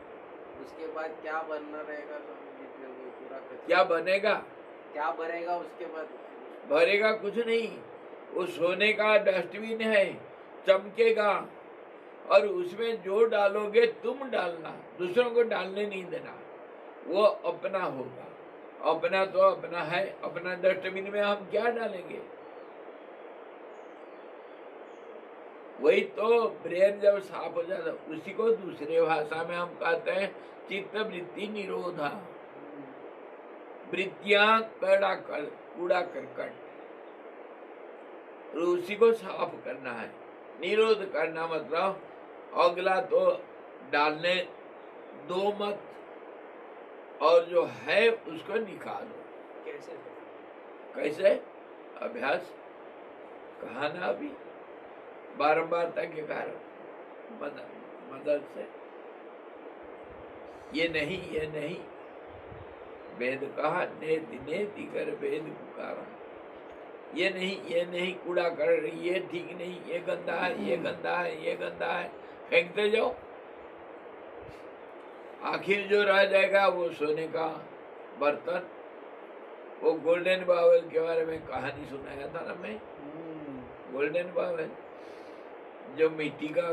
उसके बाद क्या बनना रहेगा? वो पूरा कचरा क्या बनेगा? क्या भरेगा उसके बाद? भरेगा कुछ नहीं। वो सोने का डस्टबिन है, चमकेगा, और उसमें जो डालोगे तुम डालना, दूसरों को डालने नहीं देना। वो अपना होगा। अपना तो अपना है, अपना डस्टबिन में हम क्या डालेंगे? वही तो ब्रेन जब साफ हो जाता, उसी को दूसरे भाषा में हम कहते हैं चित्त वृत्ति निरोधा। वृत्तियां कूड़ा करकट, और उसी को साफ करना है। निरोध करना मतलब अगला तो डालने दो मत, और जो है उसको निकालो। कैसे? कैसे? अभ्यास कहा ना अभी, बारंबार तक मदद से। ये नहीं वेद कहा, नेति नेति कर वेद पुकारा। ये नहीं कूड़ा कर, ये ठीक नहीं, ये गंदा है, ये गंदा है, ये गंदा है, फेंकते जाओ। आखिर जो रह जाएगा वो सोने का बर्तन। वो गोल्डन बावल के बारे में कहानी सुनाया था ना मैं, गोल्डन बावल, जो मिट्टी का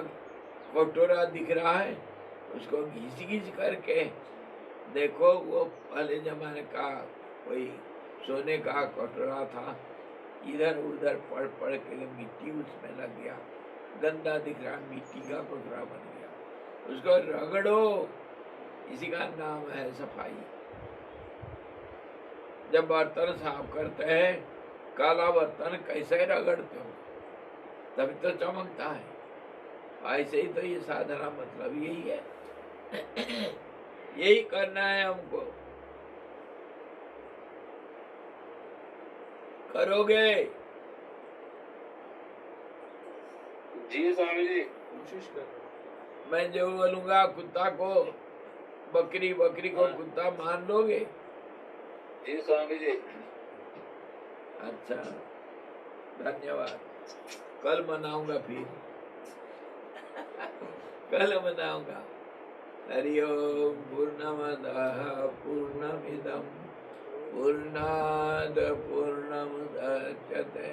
कटोरा दिख रहा है, उसको घिस करके देखो, वो पहले जमाने का कोई सोने का कटोरा था, इधर उधर पड़ के मिट्टी उसमें लग गया, गंदा दिख रहा, मिट्टी का कटोरा बन गया। उसको रगड़ो, इसी का नाम है सफाई। जब बर्तन साफ करते हैं, काला बर्तन कैसे रगड़ते हो, तभी तो चमकता है। ऐसे ही तो ये साधना मतलब यही है। यही करना है हमको। करोगे? जी स्वामी जी। कोशिश कर। मैं जो बोलूंगा कुत्ता को बकरी को कुत्ता मान लोगे? जी स्वामी जी। अच्छा, धन्यवाद। कल मनाऊंगा फिर, कल मनाऊंगा। हरि ओम। पूर्णमदः पूर्णमिदं पूर्णात् पूर्णमुदच्यते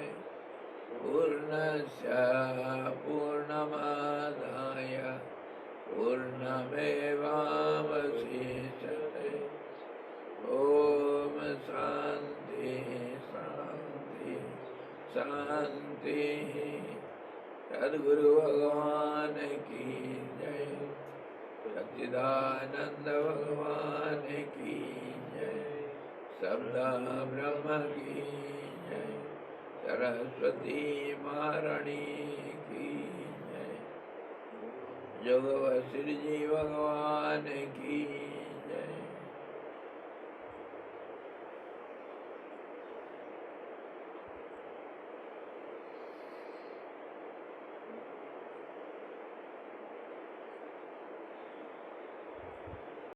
पूर्णस्य पूर्णमादाय पूर्णमेवावशिष्यते। ओम शांति शांति शांति। सद्गुरु भगवान की जय। सच्चिदानंद भगवान की जय। शब्द ब्रह्म की जय। सरस्वती महारानी की जय। जोग वशिष्ठ जी भगवान की